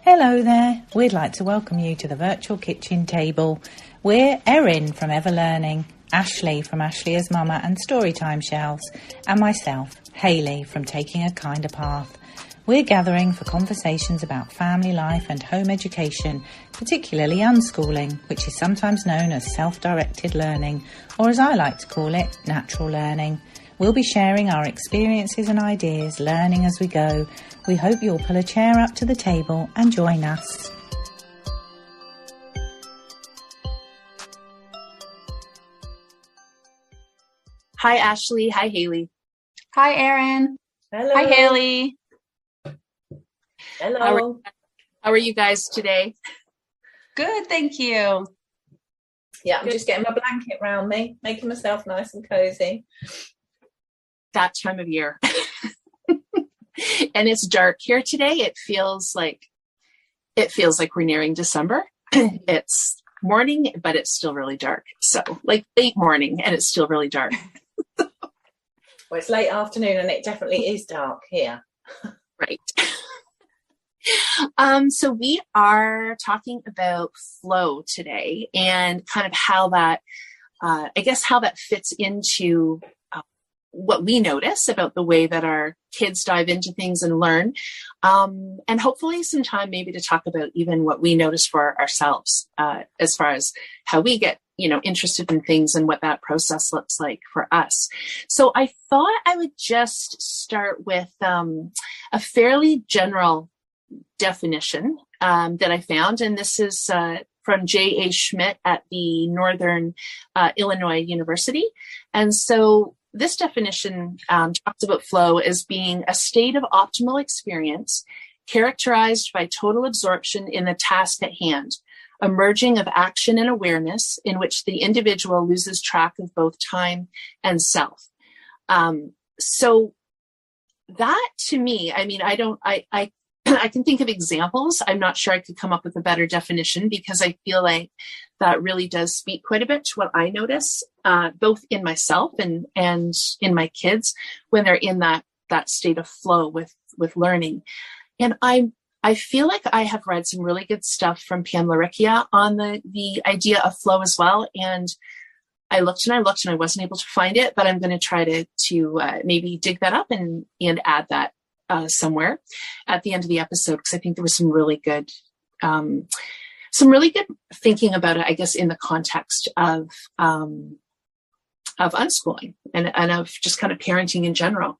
Hello there. We'd like to welcome you to the virtual kitchen table. We're Erin from Ever Learning, Ashley from Ashley as Mama and Storytime Shelves, and myself, Hayley from Taking a Kinder Path. We're gathering for conversations about family life and home education, particularly unschooling, which is sometimes known as self-directed learning, or as I like to call it, natural learning. We'll be sharing our experiences and ideas, learning as we go. We hope you'll pull a chair up to the table and join us. Hi, Ashley. Hi, Hayley. Hi, Erin. Hello. Hi, Hayley. Hello. How are you guys today? Good, thank you. Yeah, I'm just getting my blanket round me, making myself nice and cozy. That time of year. And it's dark here today. It feels like we're nearing December. It's morning, but it's still really dark. So like late morning and it's still really dark. Well, it's late afternoon and it definitely is dark here. Right. So we are talking about flow today and kind of how that, how that fits into what we notice about the way that our kids dive into things and learn. And hopefully some time maybe to talk about even what we notice for ourselves, as far as how we get, interested in things and what that process looks like for us. So I thought I would just start with a fairly general definition that I found. And this is from J.A. Schmidt at the Northern Illinois University. And so this definition talks about flow as being a state of optimal experience characterized by total absorption in the task at hand, a merging of action and awareness in which the individual loses track of both time and self. So that to me, I can think of examples. I'm not sure I could come up with a better definition because I feel like that really does speak quite a bit to what I notice, both in myself and in my kids when they're in that state of flow with learning. And I feel like I have read some really good stuff from Pam Laricchia on the idea of flow as well. And I looked and I wasn't able to find it, but I'm going to try to maybe dig that up and add that somewhere at the end of the episode, because I think there was some really good thinking about it, I guess, in the context of unschooling and of just kind of parenting in general.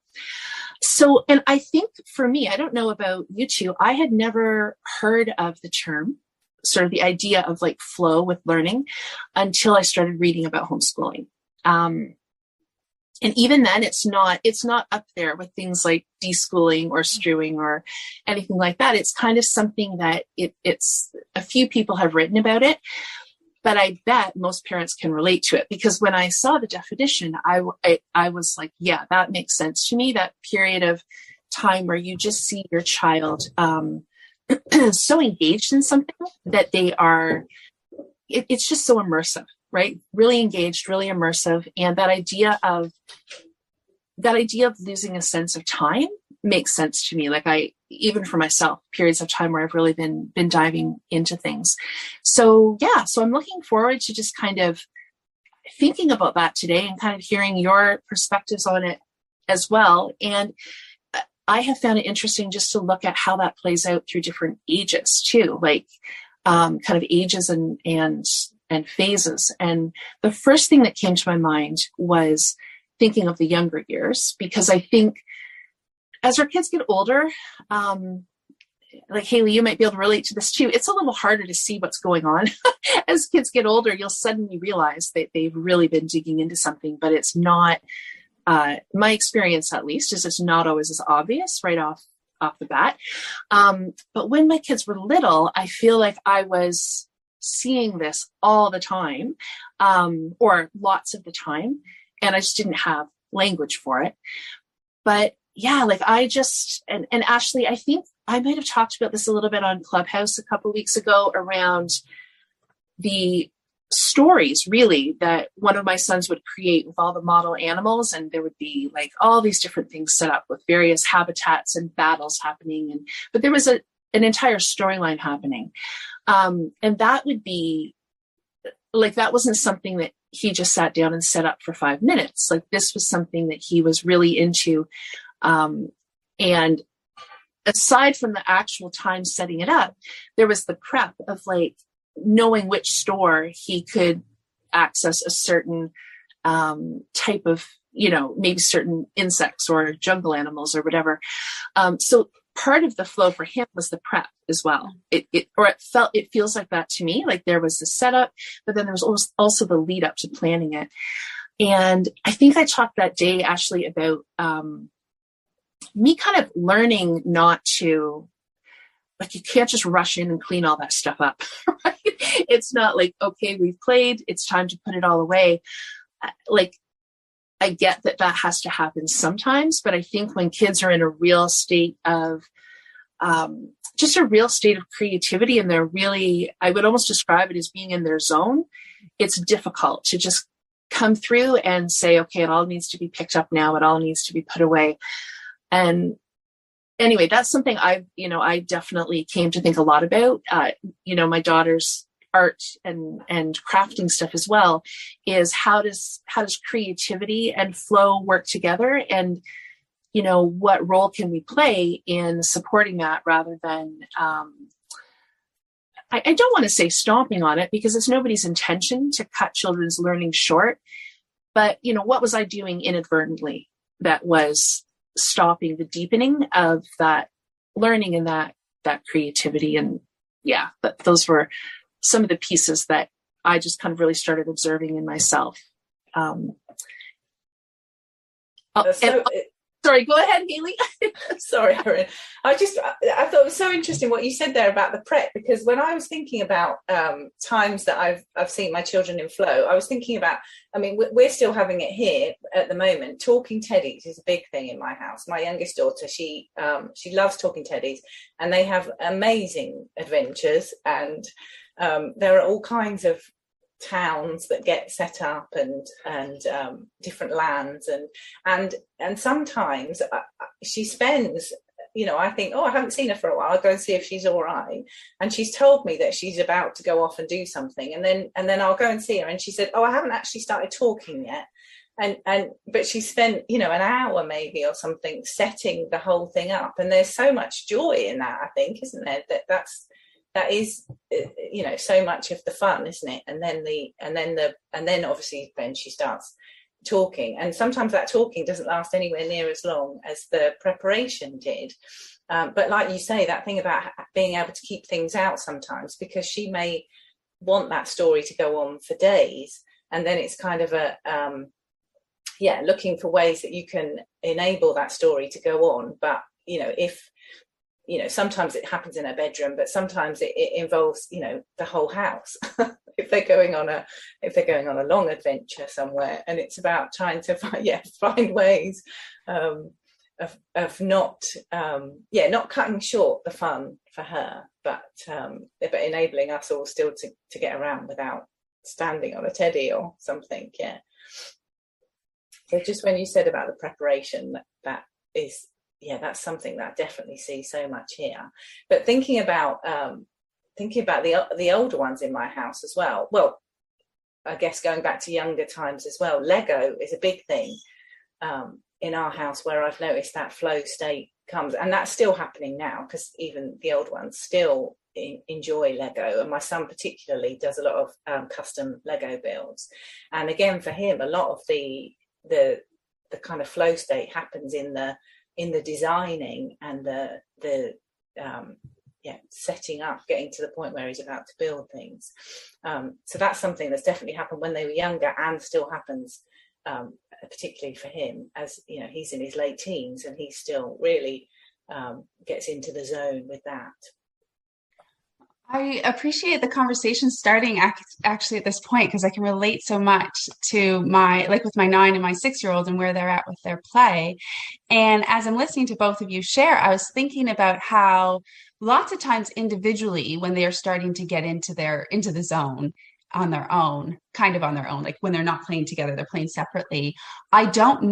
So, and I think for me, I don't know about you two, I had never heard of the term, sort of the idea of like flow with learning until I started reading about homeschooling. And even then, it's not up there with things like deschooling or strewing or anything like that. It's kind of something that it's a few people have written about it, but I bet most parents can relate to it, because when I saw the definition, I was like, yeah, that makes sense to me. That period of time where you just see your child so engaged in something that they are, it's just so immersive. Right? Really engaged, really immersive. And that idea of losing a sense of time makes sense to me. Like even for myself, periods of time where I've really been diving into things. So I'm looking forward to just kind of thinking about that today and kind of hearing your perspectives on it as well. And I have found it interesting just to look at how that plays out through different ages too, like kind of ages and phases. And the first thing that came to my mind was thinking of the younger years, because I think as our kids get older, like Hayley, you might be able to relate to this too. It's a little harder to see what's going on. As kids get older, you'll suddenly realize that they've really been digging into something, but it's not, my experience at least, is it's not always as obvious right off the bat. But when my kids were little, I feel like I was seeing this all the time, or lots of the time, and I just didn't have language for it. But yeah, like I just, and Ashley, I think I might have talked about this a little bit on Clubhouse a couple of weeks ago around the stories really that one of my sons would create with all the model animals, and there would be like all these different things set up with various habitats and battles happening. But there was an entire storyline happening. And that would be like, that wasn't something that he just sat down and set up for 5 minutes. Like, this was something that he was really into. And aside from the actual time setting it up, there was the prep of like knowing which store he could access a certain type of, maybe certain insects or jungle animals or whatever. So part of the flow for him was the prep as well. It feels like that to me. Like, there was the setup, but then there was also the lead up to planning it. And I think I talked that day, Ashley, about me kind of learning not to, like, you can't just rush in and clean all that stuff up, right? It's not like, okay, we've played, it's time to put it all away. Like, I get that has to happen sometimes, but I think when kids are in a real state of, just a real state of creativity, and they're really, I would almost describe it as being in their zone, it's difficult to just come through and say, okay, it all needs to be picked up now, it all needs to be put away. And anyway, that's something I definitely came to think a lot about. My daughter's art and crafting stuff as well is how does creativity and flow work together, and what role can we play in supporting that, rather than I don't want to say stomping on it, because it's nobody's intention to cut children's learning short, but what was I doing inadvertently that was stopping the deepening of that learning and that creativity? And yeah, but those were some of the pieces that I just kind of really started observing in myself. Sorry, go ahead, Haley. Sorry, Erin. I thought it was so interesting what you said there about the prep, because when I was thinking about times that I've seen my children in flow, I was thinking about, I mean, we're still having it here at the moment. Talking teddies is a big thing in my house. My youngest daughter, she loves talking teddies, and they have amazing adventures, and there are all kinds of towns that get set up, and different lands, and sometimes she spends, I think, I haven't seen her for a while, I'll go and see if she's all right, and she's told me that she's about to go off and do something, and then I'll go and see her, and she said, I haven't actually started talking yet, but she spent an hour maybe or something setting the whole thing up, and there's so much joy in that, I think, isn't there? That is, so much of the fun, isn't it? And then obviously then she starts talking, and sometimes that talking doesn't last anywhere near as long as the preparation did. But like you say, that thing about being able to keep things out sometimes, because she may want that story to go on for days, and then it's kind of a looking for ways that you can enable that story to go on. But if sometimes it happens in a bedroom, but sometimes it involves, the whole house. if they're going on a long adventure somewhere, and it's about trying to find ways of not cutting short the fun for her, but enabling us all still to get around without standing on a teddy or something. Yeah. So just when you said about the preparation, that is. Yeah, that's something that I definitely see so much here. But thinking about the older ones in my house as well. Well, I guess going back to younger times as well, Lego is a big thing in our house, where I've noticed that flow state comes, and that's still happening now, because even the old ones still enjoy Lego, and my son particularly does a lot of custom Lego builds. And again, for him, a lot of the kind of flow state happens in the designing and the setting up, getting to the point where he's about to build things. So that's something that's definitely happened when they were younger, and still happens, particularly for him, as he's in his late teens, and he still really gets into the zone with that. I appreciate the conversation starting actually at this point, because I can relate so much to with my 9 and my 6-year-old and where they're at with their play. And as I'm listening to both of you share, I was thinking about how lots of times individually, when they are starting to get into the zone on their own, like when they're not playing together, they're playing separately, I don't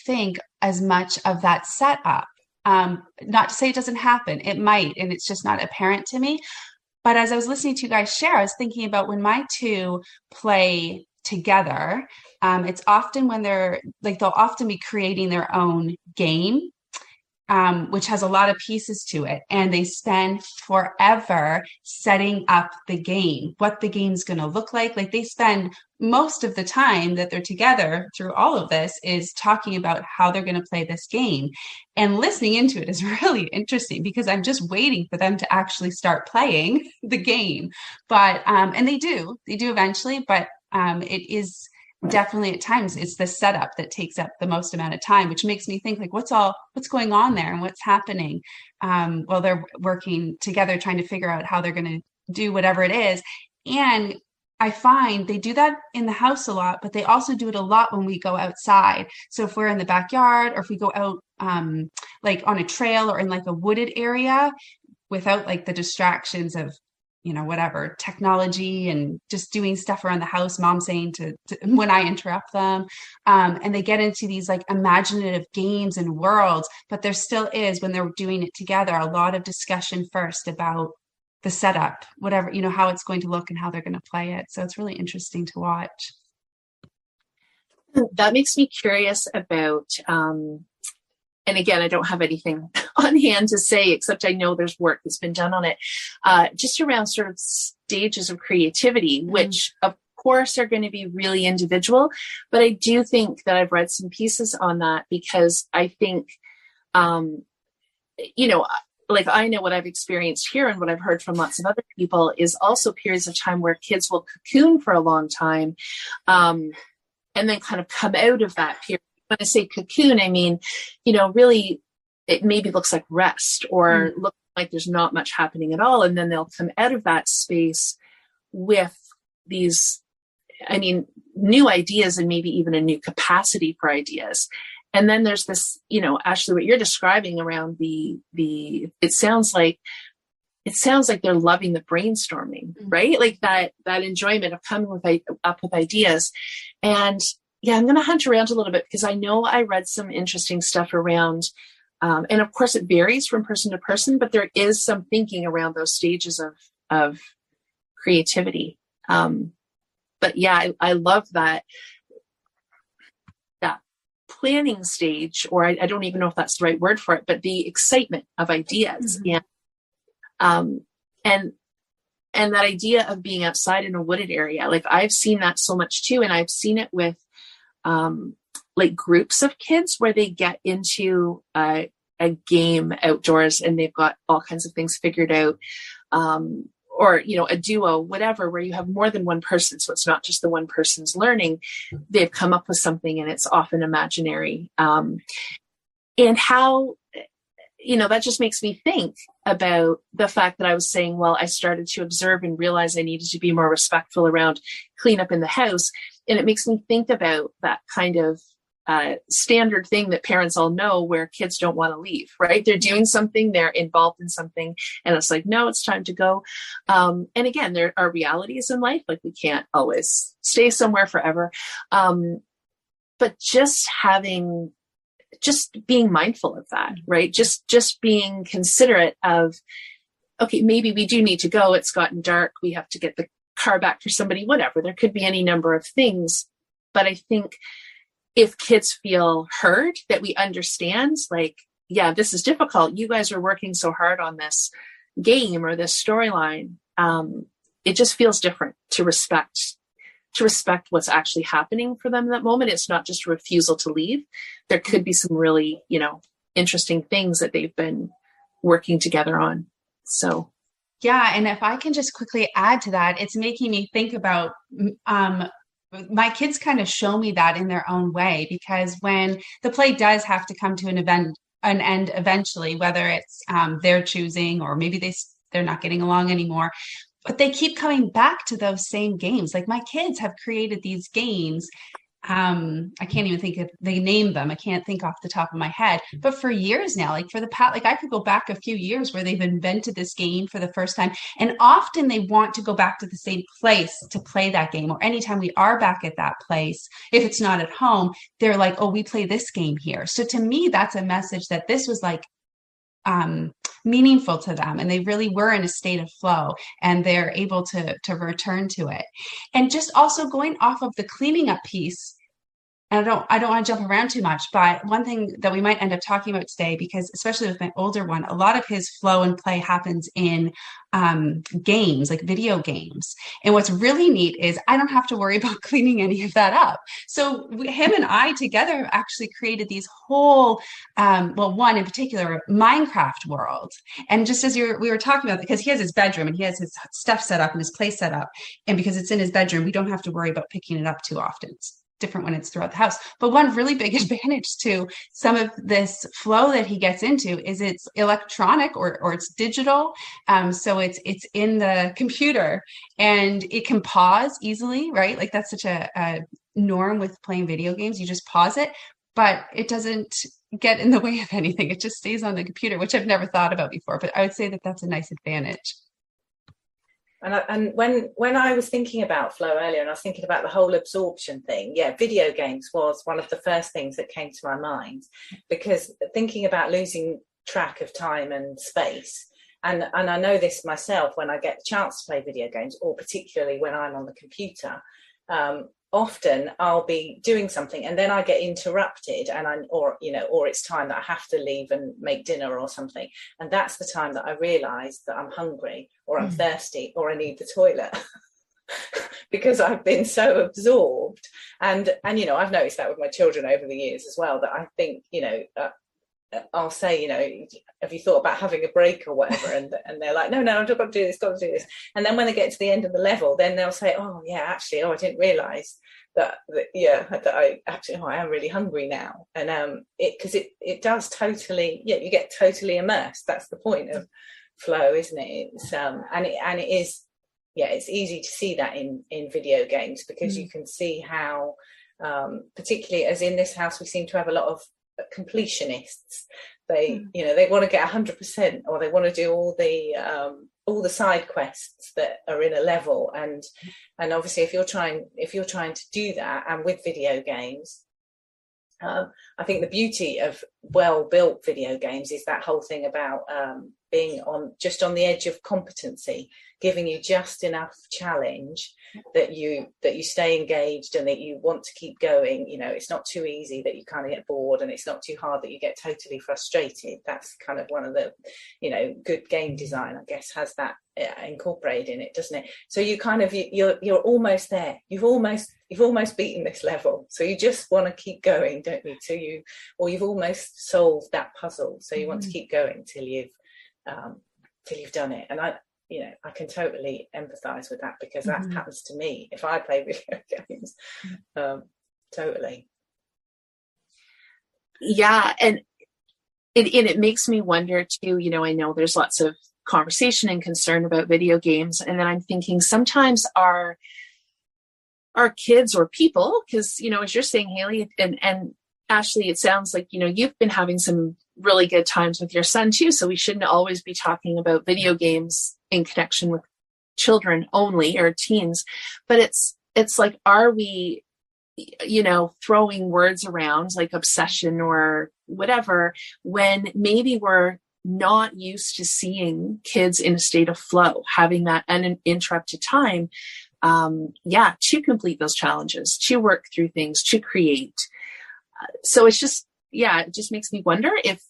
think as much of that setup Not to say it doesn't happen. It might, and it's just not apparent to me. But as I was listening to you guys share, I was thinking about when my two play together, it's often when they'll often be creating their own game, which has a lot of pieces to it. And they spend forever setting up the game, what the game's going to look like. Like they spend most of the time that they're together through all of this is talking about how they're going to play this game. And listening into it is really interesting because I'm just waiting for them to actually start playing the game. But, and they do eventually, but it is definitely at times it's the setup that takes up the most amount of time, which makes me think like what's going on there and what's happening while they're working together trying to figure out how they're going to do whatever it is. And I find they do that in the house a lot, but they also do it a lot when we go outside. So if we're in the backyard or if we go out like on a trail or in like a wooded area without like the distractions of whatever technology and just doing stuff around the house, mom saying to when I interrupt them, and they get into these like imaginative games and worlds, but there still is, when they're doing it together, a lot of discussion first about the setup, whatever, how it's going to look and how they're going to play it. So it's really interesting to watch. That makes me curious about, and again, I don't have anything on hand to say, except I know there's work that's been done on it, just around sort of stages of creativity, which of course are going to be really individual. But I do think that I've read some pieces on that because I think, like I know what I've experienced here and what I've heard from lots of other people is also periods of time where kids will cocoon for a long time, and then kind of come out of that period. When I say cocoon, I mean, really it maybe looks like rest or looks like there's not much happening at all. And then they'll come out of that space with these, new ideas and maybe even a new capacity for ideas. And then there's this, Ashley, what you're describing around it sounds like they're loving the brainstorming, right? Like that enjoyment of coming up with ideas. And yeah, I'm going to hunt around a little bit because I know I read some interesting stuff around, and of course it varies from person to person, but there is some thinking around those stages of creativity. But yeah, I love that planning stage, or I don't even know if that's the right word for it, but the excitement of ideas. And that idea of being outside in a wooded area. Like I've seen that so much too. And I've seen it with, like groups of kids where they get into a game outdoors and they've got all kinds of things figured out. Or, a duo, whatever, where you have more than one person. So it's not just the one person's learning. They've come up with something and it's often imaginary. And how, that just makes me think about the fact that I was saying, well, I started to observe and realize I needed to be more respectful around cleanup in the house. And it makes me think about that kind of standard thing that parents all know where kids don't want to leave, right? They're doing something, they're involved in something, and it's like, no, it's time to go. And again, there are realities in life, like we can't always stay somewhere forever. But just being mindful of that, right? Just being considerate of, okay, maybe we do need to go. It's gotten dark. We have to get the car back for somebody, whatever. There could be any number of things. But I think if kids feel heard, that we understand, like, yeah, this is difficult. You guys are working so hard on this game or this storyline. It just feels different to respect what's actually happening for them in that moment. It's not just a refusal to leave. There could be some really, interesting things that they've been working together on. So. Yeah. And if I can just quickly add to that, it's making me think about, my kids kind of show me that in their own way, because when the play does have to come to an end eventually, whether it's their choosing or maybe they're not getting along anymore, but they keep coming back to those same games. Like my kids have created these games. I can't even think they named them. I can't think off the top of my head, but for years now, like I could go back a few years where they've invented this game for the first time. And often they want to go back to the same place to play that game. Or anytime we are back at that place, if it's not at home, they're like, oh, we play this game here. So to me, that's a message that this was like meaningful to them, and they really were in a state of flow, and they're able to return to it. And just also going off of the cleaning up piece, and I don't want to jump around too much, but one thing that we might end up talking about today, because especially with my older one, a lot of his flow and play happens in games, like video games. And what's really neat is I don't have to worry about cleaning any of that up. So him and I together actually created these whole, well, one in particular, Minecraft world. And just as we were talking about, because he has his bedroom and he has his stuff set up and his place set up, and because it's in his bedroom, we don't have to worry about picking it up too often. It's different when it's throughout the house. But one really big advantage to some of this flow that he gets into is it's electronic or it's digital. So it's in the computer, and it can pause easily, right? Like that's such a norm with playing video games. You just pause it, but it doesn't get in the way of anything. It just stays on the computer, which I've never thought about before, but I would say that that's a nice advantage. And when I was thinking about flow earlier, and I was thinking about the whole absorption thing, video games was one of the first things that came to my mind, because thinking about losing track of time and space, and I know this myself when I get the chance to play video games, or particularly when I'm on the computer, often I'll be doing something and then I get interrupted, or it's time that I have to leave and make dinner or something, and that's the time that I realise that I'm hungry, or I'm thirsty, or I need the toilet because I've been so absorbed. And I've noticed that with my children over the years as well, that I think I'll say, have you thought about having a break or whatever? And they're like, no, I've got to do this. And then when they get to the end of the level, then they'll say, oh yeah, actually, I didn't realise that I actually, I am really hungry now. And because it does totally, you get totally immersed. That's the point of flow, isn't it? It's and it is, it's easy to see that in video games, because you can see how, particularly as in this house, we seem to have a lot of completionists. They want to get 100%, or they want to do all the side quests that are in a level, and obviously if you're trying to do that, and with video games, I think the beauty of well-built video games is that whole thing about being on the edge of competency, giving you just enough challenge that you stay engaged and that you want to keep going. It's not too easy that you kind of get bored, and it's not too hard that you get totally frustrated. That's kind of one of the, good game design, I guess, has that incorporated in it, doesn't it? So you kind of, you're almost there. You've almost beaten this level, so you just want to keep going, don't you? Or you've almost solved that puzzle, so you want to keep going till you've done it. And I can totally empathize with that, because that happens to me if I play video games. Totally. Yeah. And it makes me wonder too, I know there's lots of conversation and concern about video games. And then I'm thinking sometimes our kids or people, because, as you're saying, Haley and Ashley, it sounds like, you've been having some really good times with your son too. So we shouldn't always be talking about video games in connection with children only, or teens. But it's like, are we, throwing words around like obsession or whatever, when maybe we're not used to seeing kids in a state of flow, having that uninterrupted time, to complete those challenges, to work through things, to create. So it's just, it just makes me wonder if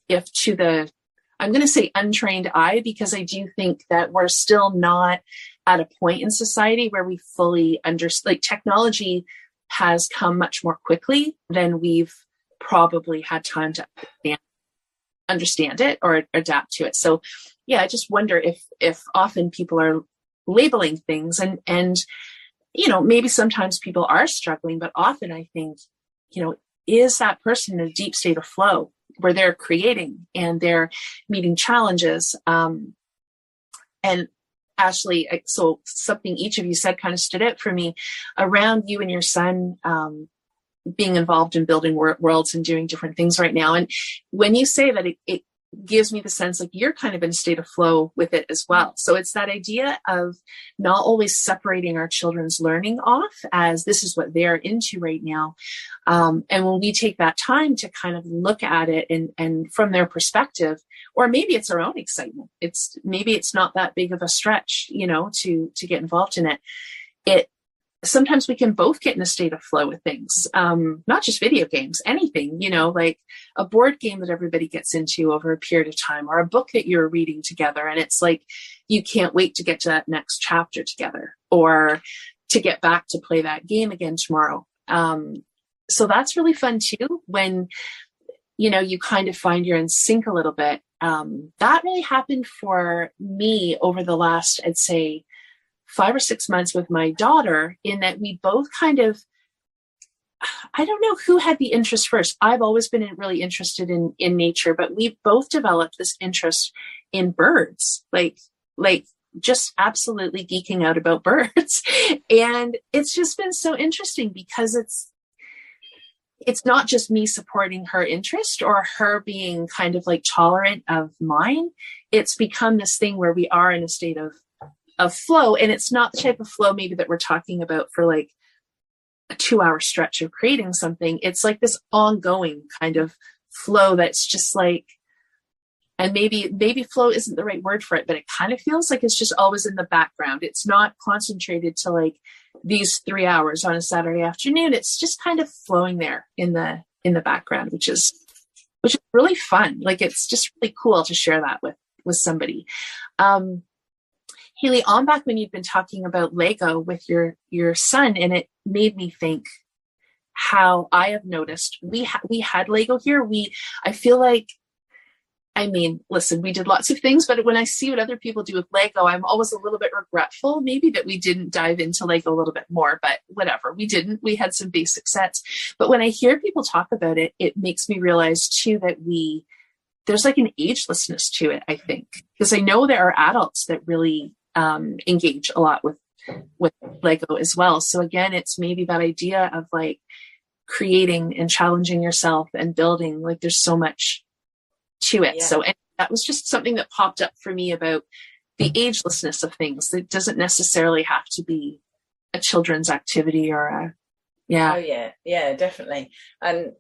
to the, I'm going to say untrained eye, because I do think that we're still not at a point in society where we fully understand, like technology has come much more quickly than we've probably had time to understand it or adapt to it. So I just wonder if often people are labeling things and maybe sometimes people are struggling, but often I think, is that person in a deep state of flow where they're creating and they're meeting challenges? And Ashley, so something each of you said kind of stood out for me around you and your son being involved in building worlds and doing different things right now. And when you say that gives me the sense like you're kind of in a state of flow with it as well. So it's that idea of not always separating our children's learning off as this is what they're into right now. And when we take that time to kind of look at it and from their perspective, or maybe it's our own excitement, maybe it's not that big of a stretch, you know, to get involved in it. Sometimes we can both get in a state of flow with things, not just video games, anything, you know, like a board game that everybody gets into over a period of time, or a book that you're reading together. And it's like, you can't wait to get to that next chapter together, or to get back to play that game again tomorrow. So that's really fun too, when, you know, you kind of find you're in sync a little bit. That really happened for me over the last, I'd say, 5 or 6 months with my daughter, in that we both kind of, I don't know who had the interest first. I've always been really interested in nature, but we both developed this interest in birds, like just absolutely geeking out about birds. And it's just been so interesting because it's not just me supporting her interest or her being kind of like tolerant of mine. It's become this thing where we are in a state of flow. And it's not the type of flow maybe that we're talking about for like a 2-hour stretch of creating something. It's like this ongoing kind of flow that's just like, and maybe flow isn't the right word for it, but it kind of feels like it's just always in the background. It's not concentrated to like these 3 hours on a Saturday afternoon. It's just kind of flowing there in the background, which is really fun. Like, it's just really cool to share that with somebody. Haley, on back when you've been talking about Lego with your son, and it made me think how I have noticed we had Lego here. I feel like, I mean, listen, we did lots of things, but when I see what other people do with Lego, I'm always a little bit regretful, maybe that we didn't dive into Lego a little bit more, but whatever, we didn't. We had some basic sets. But when I hear people talk about it, it makes me realize too that there's like an agelessness to it, I think, because I know there are adults that really engage a lot with Lego as well. So again, it's maybe that idea of like creating and challenging yourself and building, like there's so much to it. Yeah. So and that was just something that popped up for me about the agelessness of things. It doesn't necessarily have to be a children's activity or Oh yeah, definitely. And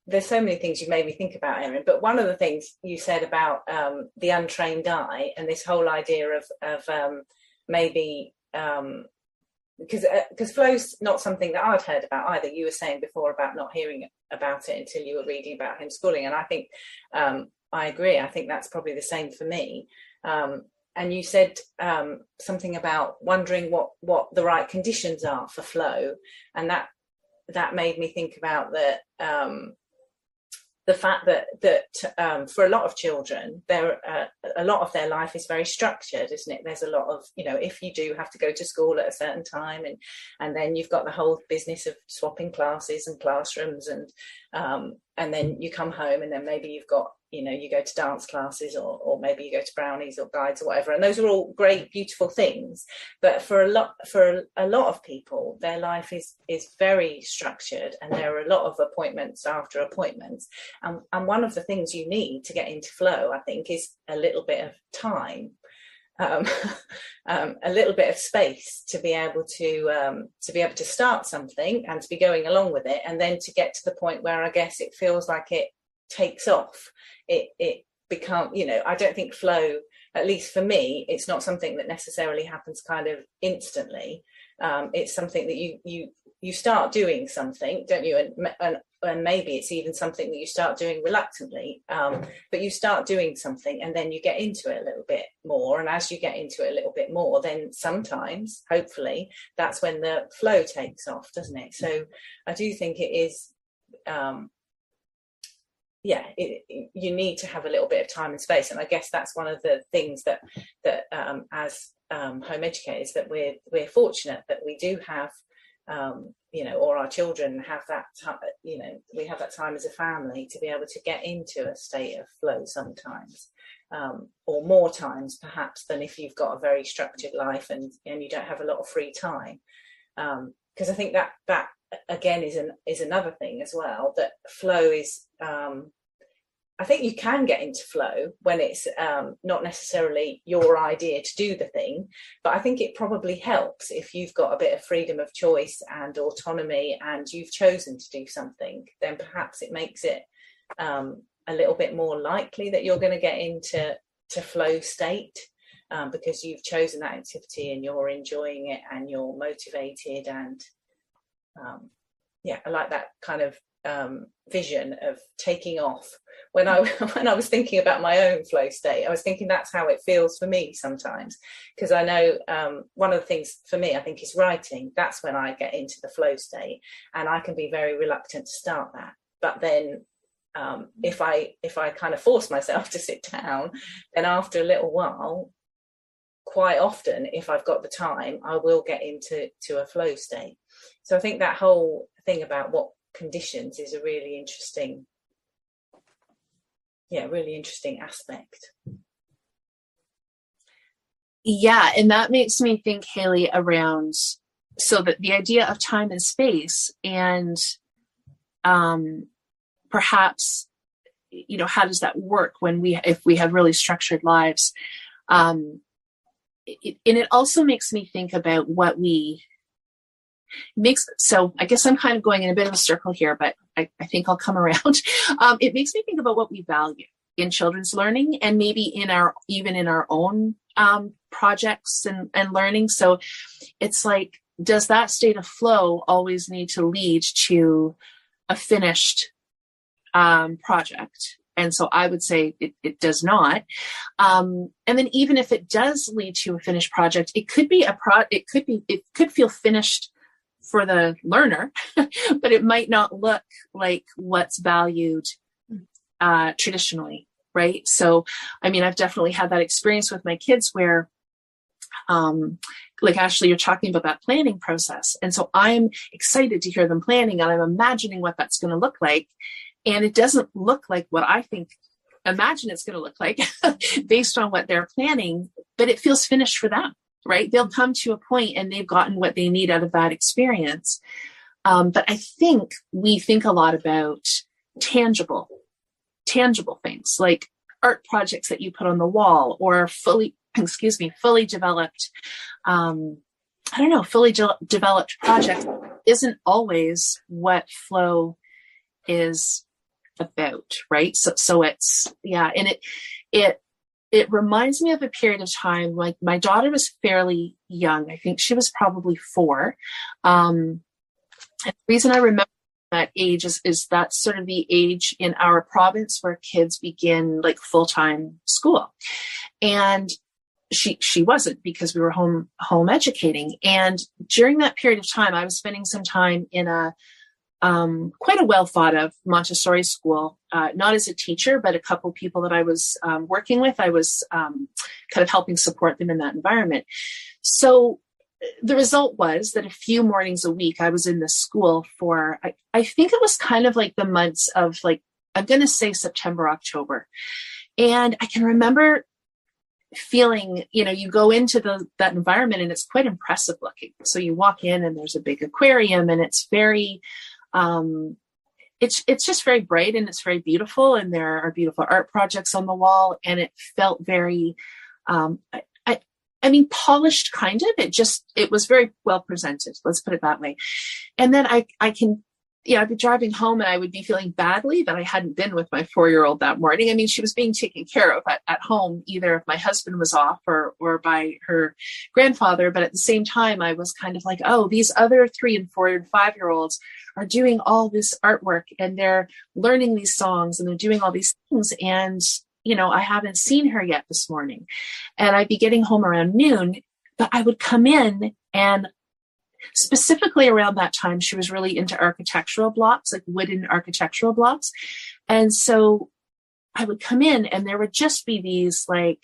there's so many things you made me think about, Erin, but one of the things you said about the untrained eye and this whole idea of maybe because flow's not something that I'd heard about either. You were saying before about not hearing about it until you were reading about homeschooling, and I think I agree. I think that's probably the same for me. And you said something about wondering what the right conditions are for flow, and that made me think about the fact that for a lot of children, a lot of their life is very structured, isn't it? There's a lot of, you know, if you do have to go to school at a certain time, and then you've got the whole business of swapping classes and classrooms, and then you come home, and then maybe you've got, you know, you go to dance classes, or maybe you go to brownies or guides or whatever, and those are all great, beautiful things. But for a lot of people, their life is very structured, and there are a lot of appointments after appointments. And one of the things you need to get into flow, I think, is a little bit of time, a little bit of space to be able to start something and to be going along with it, and then to get to the point where I guess it feels like it takes off. It become, you know, I don't think flow, at least for me, it's not something that necessarily happens kind of instantly. It's something that you start doing something, don't you? And maybe it's even something that you start doing reluctantly, but you start doing something and then you get into it a little bit more. And as you get into it a little bit more, then sometimes, hopefully, that's when the flow takes off, doesn't it? So I do think it is, you need to have a little bit of time and space. And I guess that's one of the things that as home educators, that we're fortunate that we do have, you know, or our children have that time, you know, we have that time as a family to be able to get into a state of flow sometimes, or more times perhaps than if you've got a very structured life and you don't have a lot of free time. Because I think that again is another thing as well, that flow is I think you can get into flow when it's not necessarily your idea to do the thing, but I think it probably helps if you've got a bit of freedom of choice and autonomy and you've chosen to do something, then perhaps it makes it a little bit more likely that you're going to get into flow state, because you've chosen that activity and you're enjoying it and you're motivated. And I like that kind of vision of taking off. When I was thinking about my own flow state, I was thinking that's how it feels for me sometimes, because I know one of the things for me, I think, is writing. That's when I get into the flow state, and I can be very reluctant to start that. But then if I kind of force myself to sit down, then after a little while, quite often, if I've got the time, I will get into a flow state. So I think that whole thing about what conditions is a really interesting aspect. Yeah, and that makes me think, Haley, around so that the idea of time and space, and perhaps, how does that work if we have really structured lives? And it also makes me think about what so I guess I'm kind of going in a bit of a circle here, but I think I'll come around. It makes me think about what we value in children's learning, and maybe even in our own projects and learning. So it's like, does that state of flow always need to lead to a finished project? And so I would say it does not. And then even if it does lead to a finished project, it could be it could feel finished for the learner, but it might not look like what's valued traditionally, right? So, I mean, I've definitely had that experience with my kids where, like Ashley, you're talking about that planning process. And so I'm excited to hear them planning, and I'm imagining what that's going to look like. And it doesn't look like what I imagine it's going to look like based on what they're planning, but it feels finished for them, right? They'll come to a point and they've gotten what they need out of that experience. But I think we think a lot about tangible things like art projects that you put on the wall, or fully developed, developed projects isn't always what flow is about, right? So it's, and it reminds me of a period of time, like my daughter was fairly young. I think she was probably 4. And the reason I remember that age is that's sort of the age in our province where kids begin like full-time school. And she wasn't, because we were home educating. And during that period of time, I was spending some time in a quite a well thought of Montessori school, not as a teacher, but a couple people that I was working with. I was kind of helping support them in that environment. So the result was that a few mornings a week, I was in the school for, I think it was kind of like the months of, like, I'm going to say September, October. And I can remember feeling, you go into that environment and it's quite impressive looking. So you walk in and there's a big aquarium, and it's very, it's just very bright and it's very beautiful, and there are beautiful art projects on the wall, and it felt very, I mean, polished kind of. It was very well presented. Let's put it that way. And then I'd be driving home and I would be feeling badly that I hadn't been with my 4-year-old that morning. I mean, she was being taken care of at home, either if my husband was off or by her grandfather. But at the same time, I was kind of like, oh, these other 3 and 4 and 5-year-olds are doing all this artwork, and they're learning these songs, and they're doing all these things. And, I haven't seen her yet this morning. And I'd be getting home around noon, but I would come in, and specifically around that time, she was really into architectural blocks, like wooden architectural blocks. And so I would come in, and there would just be these like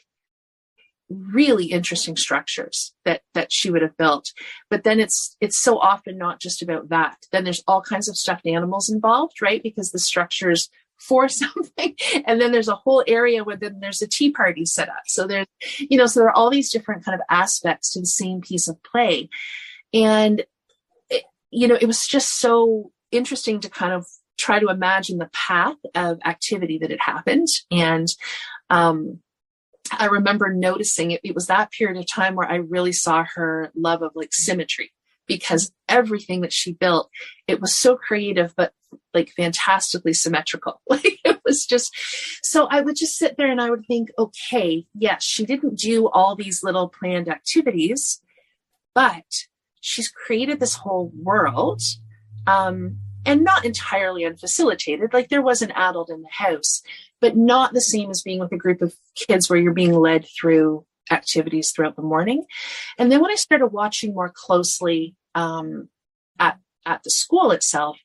really interesting structures that she would have built. But then it's so often not just about that. Then there's all kinds of stuffed animals involved, right? Because the structure's for something. And then there's a whole area where then there's a tea party set up. So there's, so there are all these different kind of aspects to the same piece of play. And, it was just so interesting to kind of try to imagine the path of activity that had happened. And I remember noticing it was that period of time where I really saw her love of like symmetry, because everything that she built, it was so creative, but like fantastically symmetrical. Like it was just, so I would just sit there and I would think, okay, yes, she didn't do all these little planned activities, but she's created this whole world, and not entirely unfacilitated. Like there was an adult in the house, but not the same as being with a group of kids where you're being led through activities throughout the morning. And then when I started watching more closely at the school itself,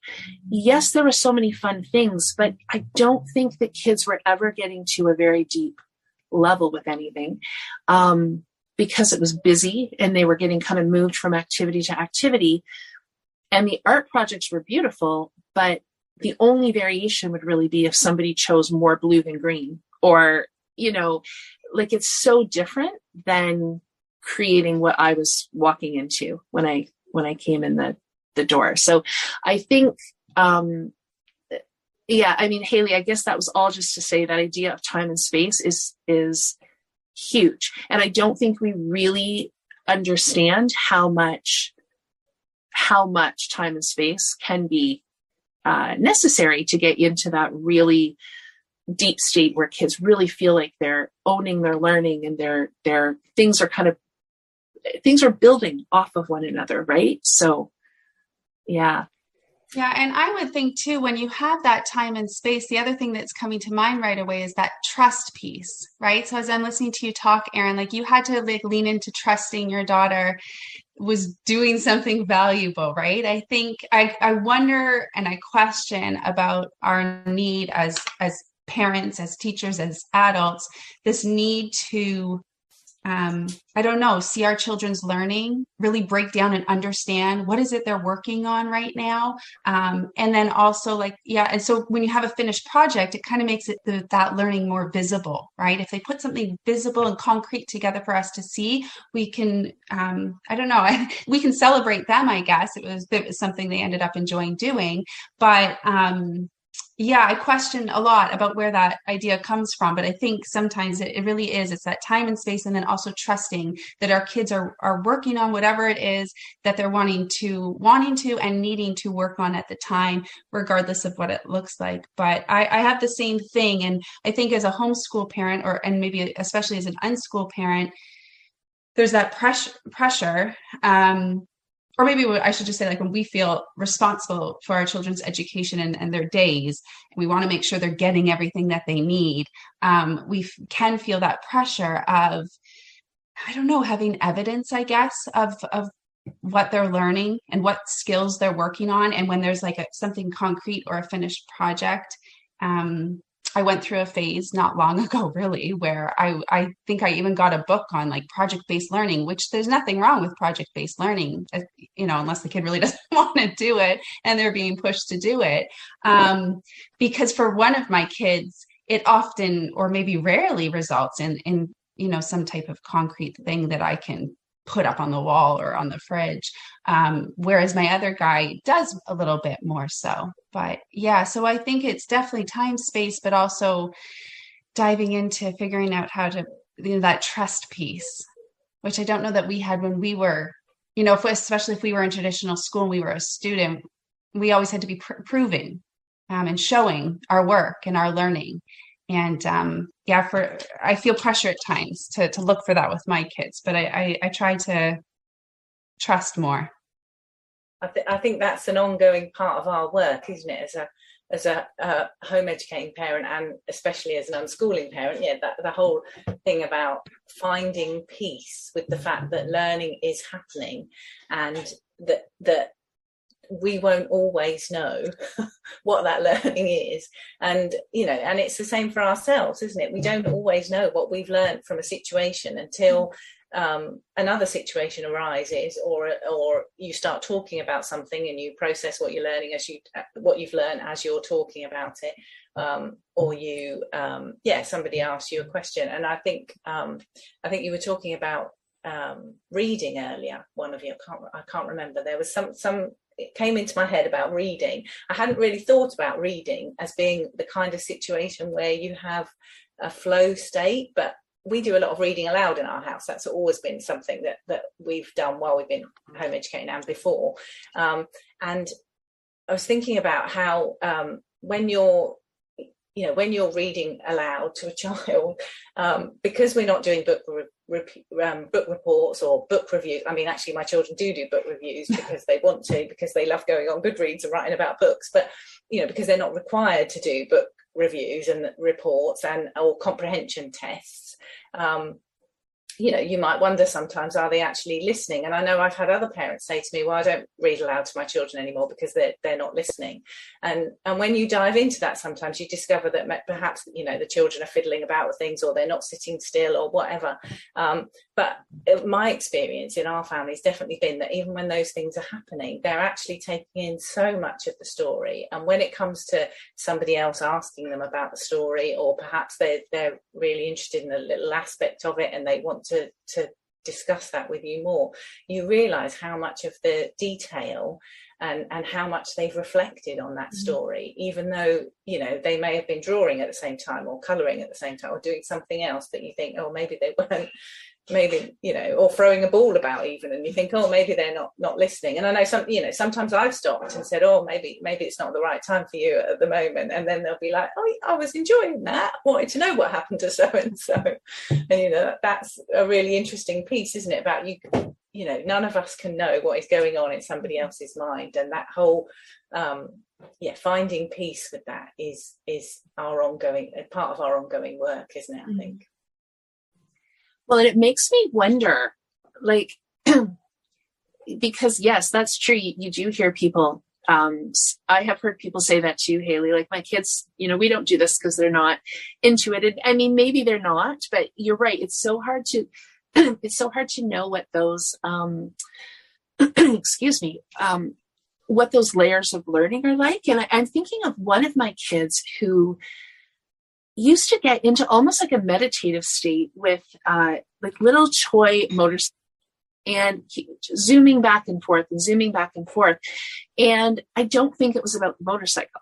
yes, there were so many fun things, but I don't think that kids were ever getting to a very deep level with anything, because it was busy and they were getting kind of moved from activity to activity. And the art projects were beautiful, but the only variation would really be if somebody chose more blue than green, or, you know, like it's so different than creating what I was walking into when I came in the door. So I think, yeah, I mean, Haley, I guess that was all just to say that idea of time and space is huge. And I don't think we really understand how much time and space can be necessary to get into that really deep state where kids really feel like they're owning their learning, and their things are building off of one another, right? So yeah. Yeah. And I would think too, when you have that time and space, the other thing that's coming to mind right away is that trust piece, right? So as I'm listening to you talk, Erin, like you had to like lean into trusting your daughter was doing something valuable, right? I think I wonder and I question about our need as parents, as teachers, as adults, this need to I don't know, see our children's learning, really break down and understand what is it they're working on right now. And then also like, yeah. And so when you have a finished project, it kind of makes it that learning more visible, right? If they put something visible and concrete together for us to see, we can, I don't know, we can celebrate them, I guess. It was something they ended up enjoying doing. But yeah, I question a lot about where that idea comes from, but I think sometimes it really is. It's that time and space, and then also trusting that our kids are working on whatever it is that they're wanting to and needing to work on at the time, regardless of what it looks like. But I have the same thing, and I think as a homeschool parent, and maybe especially as an unschool parent, there's that pressure. Or maybe I should just say, like, when we feel responsible for our children's education and their days, and we want to make sure they're getting everything that they need, we can feel that pressure of, I don't know, having evidence, I guess, of what they're learning and what skills they're working on. And when there's like something concrete or a finished project, I went through a phase not long ago, really, where I think I even got a book on like project-based learning, which there's nothing wrong with project-based learning, you know, unless the kid really doesn't want to do it and they're being pushed to do it. Because for one of my kids, it often, or maybe rarely, results in, you know, some type of concrete thing that I can put up on the wall or on the fridge. Whereas my other guy does a little bit more so. But yeah, so I think it's definitely time, space, but also diving into figuring out how to, you know, that trust piece, which I don't know that we had when we were, you know, especially if we were in traditional school and we were a student, we always had to be proving and showing our work and our learning. And yeah, I feel pressure at times to look for that with my kids, but I try to trust more. I think that's an ongoing part of our work, isn't it? As a home educating parent, and especially as an unschooling parent, yeah, that the whole thing about finding peace with the fact that learning is happening, and that we won't always know what that learning is. And, you know, and it's the same for ourselves, isn't it? We don't always know what we've learned from a situation until another situation arises, or you start talking about something and you process what you're learning what you've learned as you're talking about it, or you somebody asks you a question. And I think you were talking about reading earlier, one of you, I can't remember, there was some it came into my head about reading. I hadn't really thought about reading as being the kind of situation where you have a flow state, but we do a lot of reading aloud in our house. That's always been something that we've done while we've been home educating and before. And I was thinking about how when you're reading aloud to a child, because we're not doing book reports or book reviews. I mean, actually, my children do book reviews because they want to, because they love going on Goodreads and writing about books. But because they're not required to do book reviews and reports or comprehension tests. You might wonder sometimes, are they actually listening? And I know I've had other parents say to me, well, I don't read aloud to my children anymore because they're not listening. And when you dive into that, sometimes you discover that perhaps, the children are fiddling about with things, or they're not sitting still, or whatever. But my experience in our family has definitely been that even when those things are happening, they're actually taking in so much of the story. And when it comes to somebody else asking them about the story, or perhaps they're really interested in a little aspect of it and they want to discuss that with you more, you realize how much of the detail and how much they've reflected on that story, even though they may have been drawing at the same time, or coloring at the same time, or doing something else that you think, oh, maybe they weren't, maybe or throwing a ball about even, and you think, oh, maybe they're not listening. And I know sometimes I've stopped and said, oh, maybe it's not the right time for you at the moment, and then they'll be like, oh, I was enjoying that, wanted to know what happened to so and so. And that's a really interesting piece, isn't it, about none of us can know what is going on in somebody else's mind, and that whole finding peace with that is our ongoing part of our ongoing work, isn't it? I think. Well, and it makes me wonder, because yes, that's true. You do hear people. I have heard people say that too, Haley. Like, my kids, we don't do this because they're not into it. And I mean, maybe they're not, but you're right. It's so hard to, know what those, excuse me, what those layers of learning are like. And I'm thinking of one of my kids who used to get into almost like a meditative state with little toy motorcycles, and zooming back and forth and zooming back and forth. And I don't think it was about the motorcycle.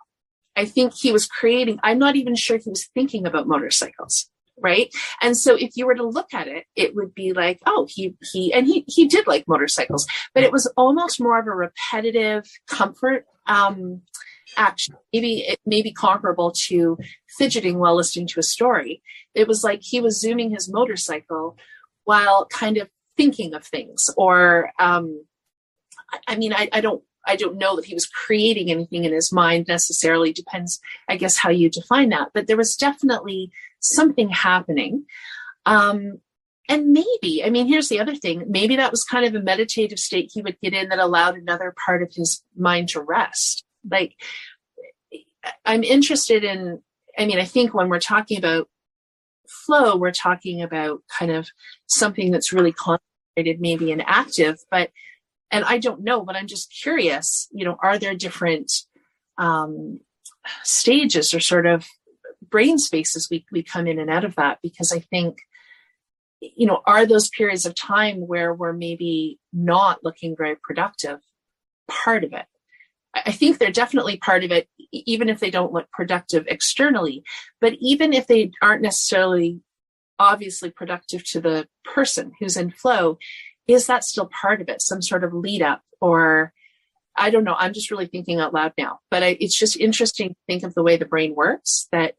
I think he was creating, I'm not even sure he was thinking about motorcycles. Right. And so if you were to look at it, it would be like, oh, he did like motorcycles, but it was almost more of a repetitive comfort action. Maybe it may be comparable to fidgeting while listening to a story. It was like he was zooming his motorcycle while kind of thinking of things, or I don't know that he was creating anything in his mind necessarily. Depends, I guess, how you define that. But there was definitely something happening. And maybe, here's the other thing. Maybe that was kind of a meditative state he would get in that allowed another part of his mind to rest. Like, I'm interested in, I think when we're talking about flow, we're talking about kind of something that's really concentrated, maybe and active, and I don't know, but I'm just curious, are there different stages or sort of brain spaces we come in and out of that? Because I think, are those periods of time where we're maybe not looking very productive part of it? I think they're definitely part of it, even if they don't look productive externally. But even if they aren't necessarily obviously productive to the person who's in flow, is that still part of it? Some sort of lead up, or I don't know. I'm just really thinking out loud now. But it's just interesting to think of the way the brain works, that,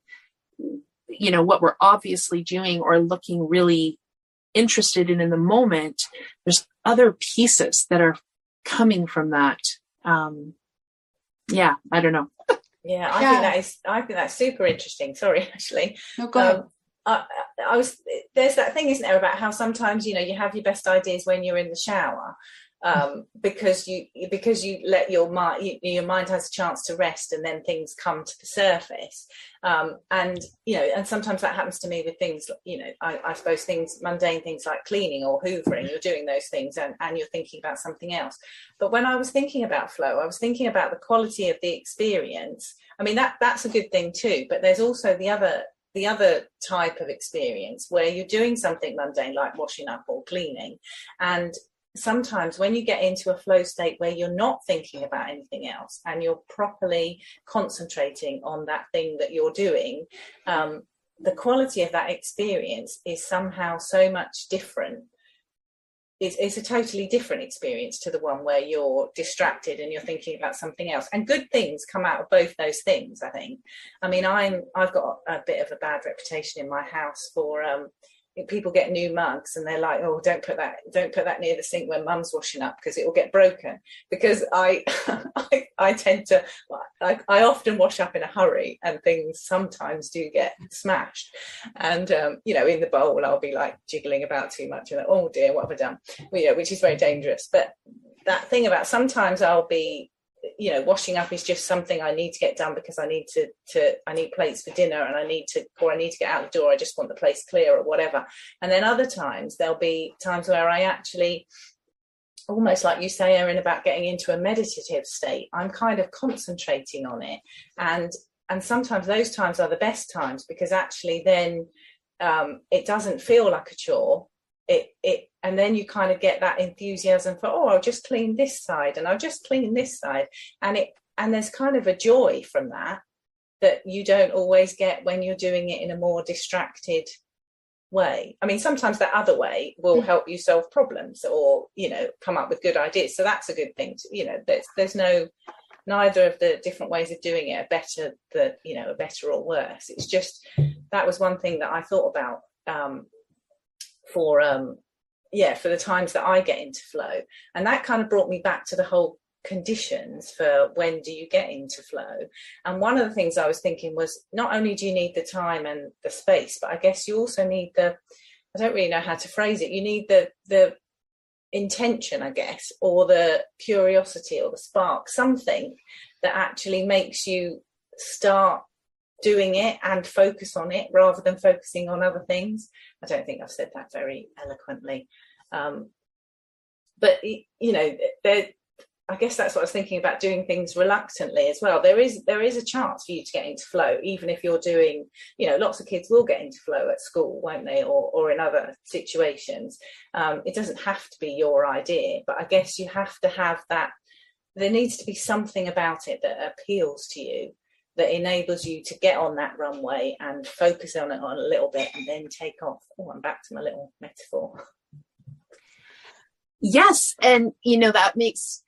what we're obviously doing or looking really interested in the moment, there's other pieces that are coming from that. Yeah, I don't know. Yeah, I think that's super interesting. Sorry, Ashley. No, go ahead. There's that thing, isn't there, about how sometimes you have your best ideas when you're in the shower, because you let your mind has a chance to rest, and then things come to the surface, and sometimes that happens to me with things, I suppose mundane things like cleaning or hoovering. You're doing those things and you're thinking about something else. But when I was thinking about flow, I was thinking about the quality of the experience. That's a good thing too, but there's also the other type of experience where you're doing something mundane like washing up or cleaning, and sometimes when you get into a flow state where you're not thinking about anything else and you're properly concentrating on that thing that you're doing, the quality of that experience is somehow so much different. It's a totally different experience to the one where you're distracted and you're thinking about something else. And good things come out of both those things, I think. I mean, I've got a bit of a bad reputation in my house for people get new mugs and they're like, oh, don't put that near the sink when mum's washing up because it will get broken. Because I tend to, I often wash up in a hurry and things sometimes do get smashed. And, in the bowl, I'll be like jiggling about too much and like, oh dear, what have I done? Well, which is very dangerous. But that thing about sometimes I'll be, washing up is just something I need to get done because I need I need plates for dinner and I need to get out the door. I just want the place clear or whatever. And then other times there'll be times where I actually, almost like you say, Erin, about getting into a meditative state. I'm kind of concentrating on it. And sometimes those times are the best times because actually then it doesn't feel like a chore. And then you kind of get that enthusiasm for, oh, I'll just clean this side and I'll just clean this side. And there's kind of a joy from that you don't always get when you're doing it in a more distracted way. I mean, sometimes that other way will help you solve problems or, come up with good ideas. So that's a good thing. There's neither of the different ways of doing it are better or worse. It's just, that was one thing that I thought about, for the times that I get into flow. And that kind of brought me back to the whole conditions for when do you get into flow. And one of the things I was thinking was, not only do you need the time and the space, but I guess you also need I don't really know how to phrase it, you need the intention, I guess, or the curiosity or the spark, something that actually makes you start doing it and focus on it rather than focusing on other things. I don't think I've said that very eloquently. But I guess that's what I was thinking about, doing things reluctantly as well. There is a chance for you to get into flow, even if you're doing, lots of kids will get into flow at school, won't they? Or in other situations. It doesn't have to be your idea, but I guess you have to have that. There needs to be something about it that appeals to you, that enables you to get on that runway and focus on it a little bit and then take off. Oh, I'm back to my little metaphor. Yes. And, that makes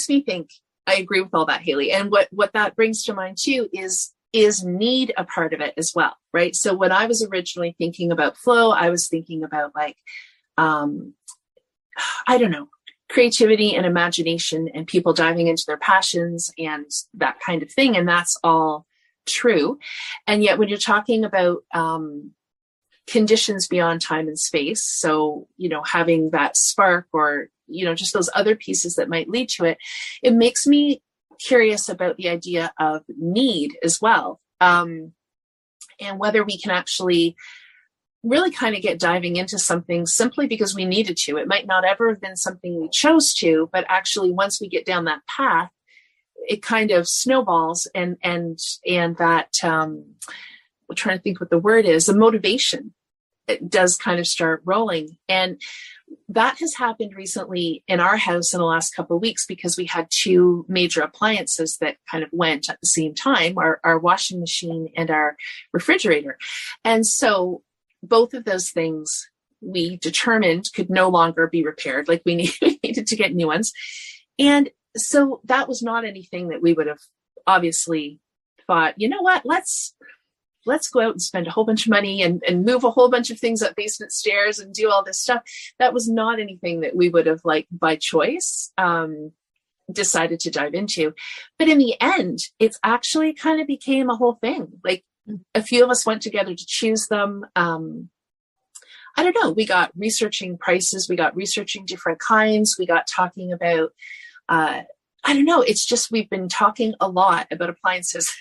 me think, I agree with all that, Haley. And what that brings to mind too is need a part of it as well, right? So when I was originally thinking about flow, I was thinking about creativity and imagination and people diving into their passions and that kind of thing. And that's all true. And yet when you're talking about conditions beyond time and space, so, having that spark or, just those other pieces that might lead to it, it makes me curious about the idea of need as well. And whether we can actually really kind of get diving into something simply because we needed to. It might not ever have been something we chose to, but actually once we get down that path, it kind of snowballs and that, I'm trying to think what the word is, the motivation, it does kind of start rolling. And that has happened recently in our house in the last couple of weeks because we had two major appliances that kind of went at the same time, our washing machine and our refrigerator. And so both of those things we determined could no longer be repaired. Like we needed to get new ones. And so that was not anything that we would have obviously thought, what, let's go out and spend a whole bunch of money and move a whole bunch of things up basement stairs and do all this stuff. That was not anything that we would have by choice decided to dive into. But in the end, it's actually kind of became a whole thing. A few of us went together to choose them. I don't know. We got researching prices. We got researching different kinds. We got talking about, I don't know. It's just, we've been talking a lot about appliances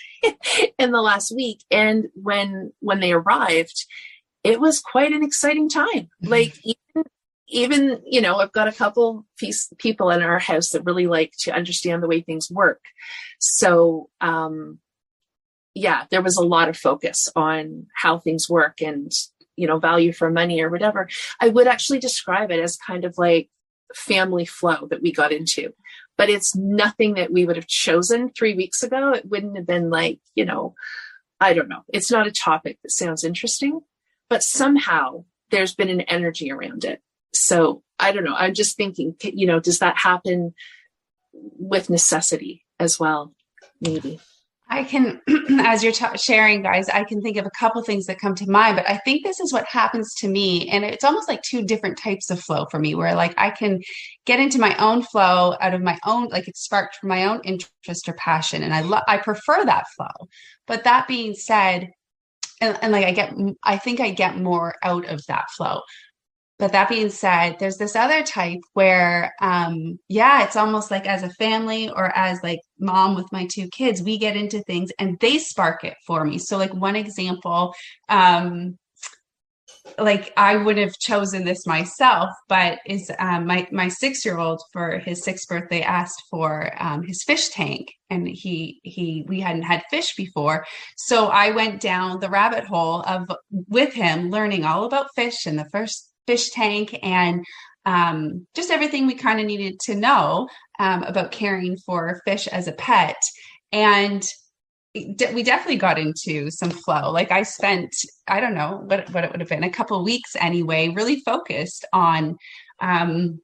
in the last week. And when they arrived, it was quite an exciting time. Even, I've got a couple people in our house that really like to understand the way things work. So, there was a lot of focus on how things work and value for money or whatever, I would actually describe it as kind of like family flow that we got into. But it's nothing that we would have chosen 3 weeks ago. It wouldn't have been like, I don't know. It's not a topic that sounds interesting, but somehow there's been an energy around it. So I don't know. I'm just thinking, does that happen with necessity as well? Maybe. I can, as you're sharing, guys, I can think of a couple things that come to mind, but I think this is what happens to me. And it's almost like two different types of flow for me, where like I can get into my own flow out of my own, like it's sparked from my own interest or passion. And I prefer that flow. But that being said, and like I think I get more out of that flow. But that being said, there's this other type where, it's almost like as a family or as like mom with my 2 kids, we get into things and they spark it for me. So like one example, like I would have chosen this myself, but is my 6-year-old for his 6th birthday asked for his fish tank, and we hadn't had fish before. So I went down the rabbit hole with him learning all about fish and the first fish tank and just everything we kind of needed to know about caring for fish as a pet. And we definitely got into some flow. Like I spent, I don't know what it would have been, a couple of weeks anyway, really focused on, kind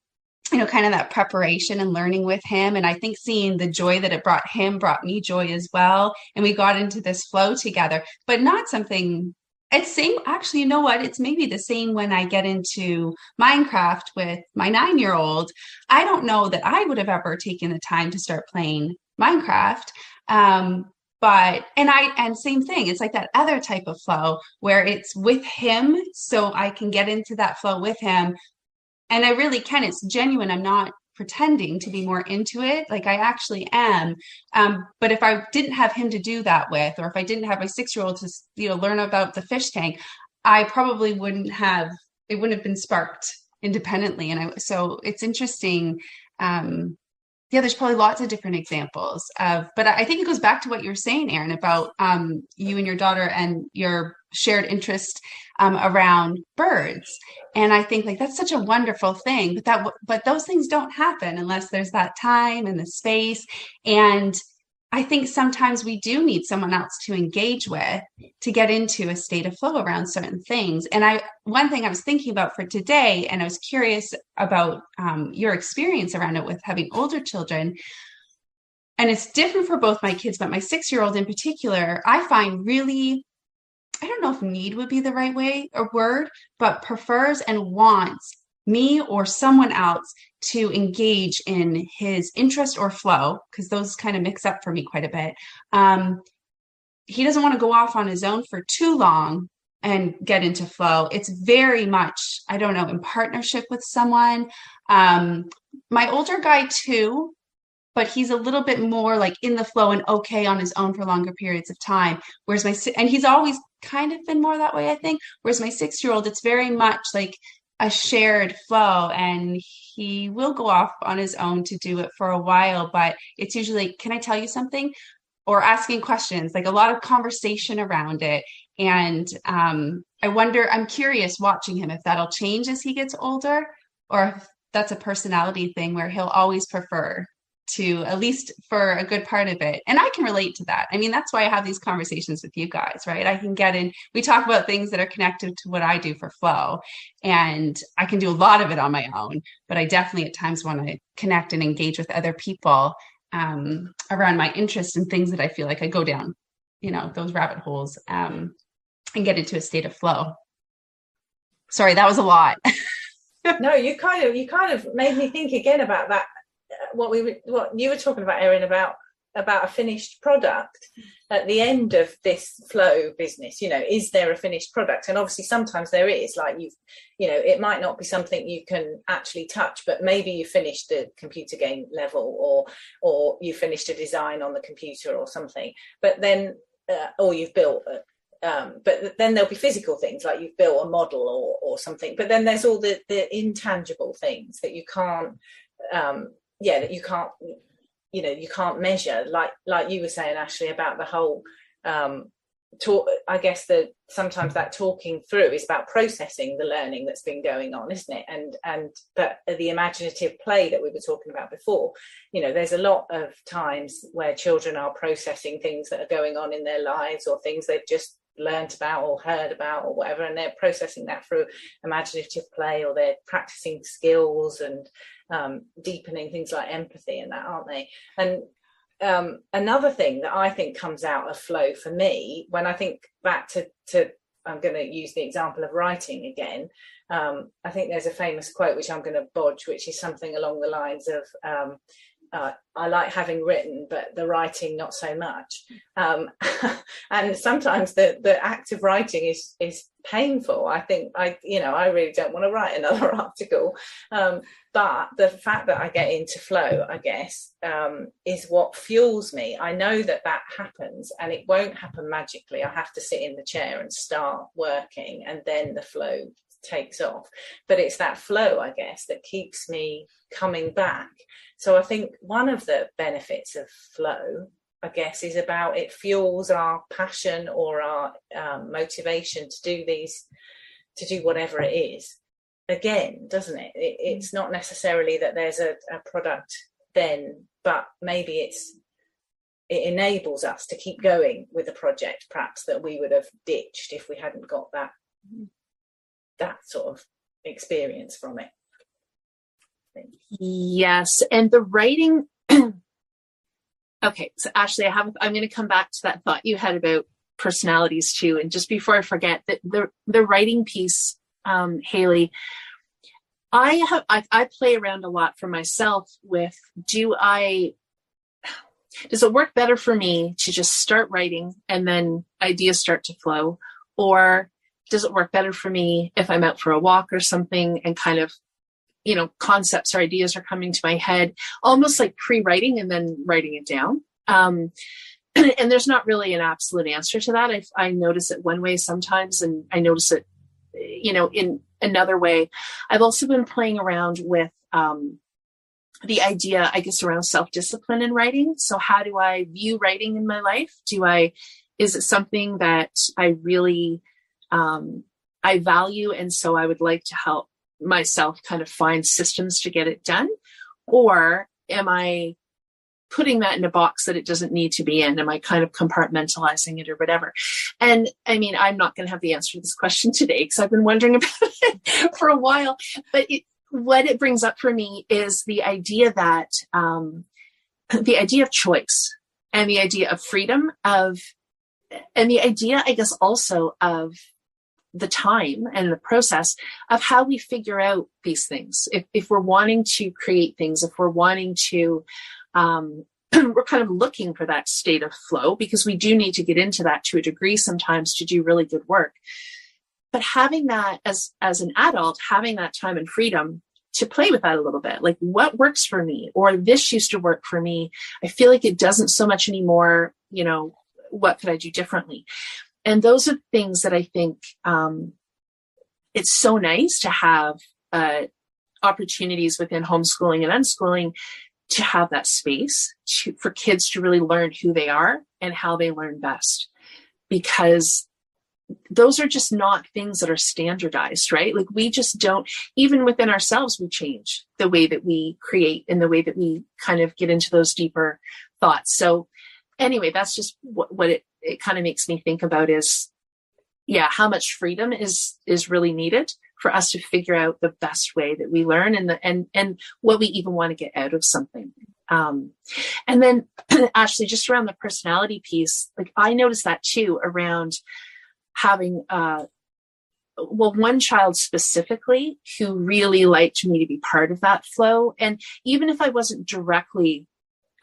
of that preparation and learning with him. And I think seeing the joy that it brought him brought me joy as well. And we got into this flow together, but not something. It's same, actually, you know what? It's maybe the same when I get into Minecraft with my 9-year-old. I don't know that I would have ever taken the time to start playing Minecraft. And same thing, it's like that other type of flow where it's with him. So I can get into that flow with him. And I really can, it's genuine. I'm not pretending to be more into it. Like I actually am. But if I didn't have him to do that with, or if I didn't have my 6-year-old to, learn about the fish tank, I probably wouldn't have been sparked independently. So it's interesting. There's probably lots of different examples but I think it goes back to what you're saying, Erin, about you and your daughter and your shared interest around birds. And I think like that's such a wonderful thing, but those things don't happen unless there's that time and the space. And I think sometimes we do need someone else to engage with to get into a state of flow around certain things. And one thing I was thinking about for today, and I was curious about your experience around it with having older children. And it's different for both my kids, but my 6-year-old in particular, I find really, I don't know if need would be the right way or word, but prefers and wants me or someone else to engage in his interest or flow, because those kind of mix up for me quite a bit. He doesn't want to go off on his own for too long and get into flow. It's very much, I don't know, in partnership with someone. My older guy too, but he's a little bit more like in the flow and okay on his own for longer periods of time. Whereas and he's always kind of been more that way, I think. Whereas my 6-year-old, it's very much like a shared flow, and he will go off on his own to do it for a while, but it's usually, can I tell you something? Or asking questions, like a lot of conversation around it. And I'm curious watching him if that'll change as he gets older, or if that's a personality thing where he'll always prefer to, at least for a good part of it. And I can relate to that. I mean, that's why I have these conversations with you guys, right? I can get in, we talk about things that are connected to what I do for flow, and I can do a lot of it on my own, but I definitely at times want to connect and engage with other people around my interests and things that I feel like I go down, those rabbit holes and get into a state of flow. Sorry, that was a lot. No, you kind of made me think again about that. What you were talking about, Erin, about a finished product at the end of this flow business. Is there a finished product? And obviously sometimes there is, like it might not be something you can actually touch, but maybe you finished the computer game level, or you finished a design on the computer or something, but then or you've built but then there'll be physical things, like you've built a model or something, but then there's all the intangible things that you can't that you can't, you can't measure, like you were saying, Ashley, about the whole I guess that sometimes that talking through is about processing the learning that's been going on, isn't it? But the imaginative play that we were talking about before, there's a lot of times where children are processing things that are going on in their lives, or things they've just learned about or heard about or whatever, and they're processing that through imaginative play, or they're practicing skills and deepening things like empathy and that, aren't they? And another thing that I think comes out of flow for me, when I think back to I'm going to use the example of writing again. I think there's a famous quote, which I'm going to bodge, which is something along the lines of, I like having written, but the writing not so much. And sometimes the act of writing is painful. I think I really don't want to write another article. But the fact that I get into flow, I guess, is what fuels me. I know that happens, and it won't happen magically. I have to sit in the chair and start working, and then the flow takes off. But it's that flow, I guess, that keeps me coming back. So I think one of the benefits of flow, I guess, is about it fuels our passion or our motivation to do whatever it is. Again, doesn't it? It's not necessarily that there's a product then, but maybe it enables us to keep going with a project, perhaps, that we would have ditched if we hadn't got that sort of experience from it. Yes. And the writing. Okay. So Ashley, I'm going to come back to that thought you had about personalities too. And just before I forget, that the writing piece, Haley, I play around a lot for myself with, does it work better for me to just start writing and then ideas start to flow? Or does it work better for me if I'm out for a walk or something and kind of, concepts or ideas are coming to my head, almost like pre-writing and then writing it down? And there's not really an absolute answer to that. I notice it one way sometimes, and I notice it, in another way. I've also been playing around with the idea, I guess, around self-discipline in writing. So how do I view writing in my life? Is it something that I really, I value? And so I would like to help myself kind of find systems to get it done? Or am I putting that in a box that it doesn't need to be in? Am I kind of compartmentalizing it or whatever? And I mean, I'm not going to have the answer to this question today because I've been wondering about it for a while, but what it brings up for me is the idea that, the idea of choice and the idea of freedom and the idea, I guess, also of the time and the process of how we figure out these things. If we're wanting to create things, if we're wanting to, we're kind of looking for that state of flow, because we do need to get into that to a degree sometimes to do really good work. But having that as an adult, having that time and freedom to play with that a little bit, like what works for me, or this used to work for me, I feel like it doesn't so much anymore, what could I do differently? And those are things that I think it's so nice to have opportunities within homeschooling and unschooling to have that space for kids to really learn who they are and how they learn best. Because those are just not things that are standardized, right? Like we just don't, even within ourselves, we change the way that we create and the way that we kind of get into those deeper thoughts. So anyway, that's just what it kind of makes me think about is, how much freedom is really needed for us to figure out the best way that we learn and what we even want to get out of something. And then Ashley, just around the personality piece, like I noticed that too around having, one child specifically who really liked me to be part of that flow. And even if I wasn't directly,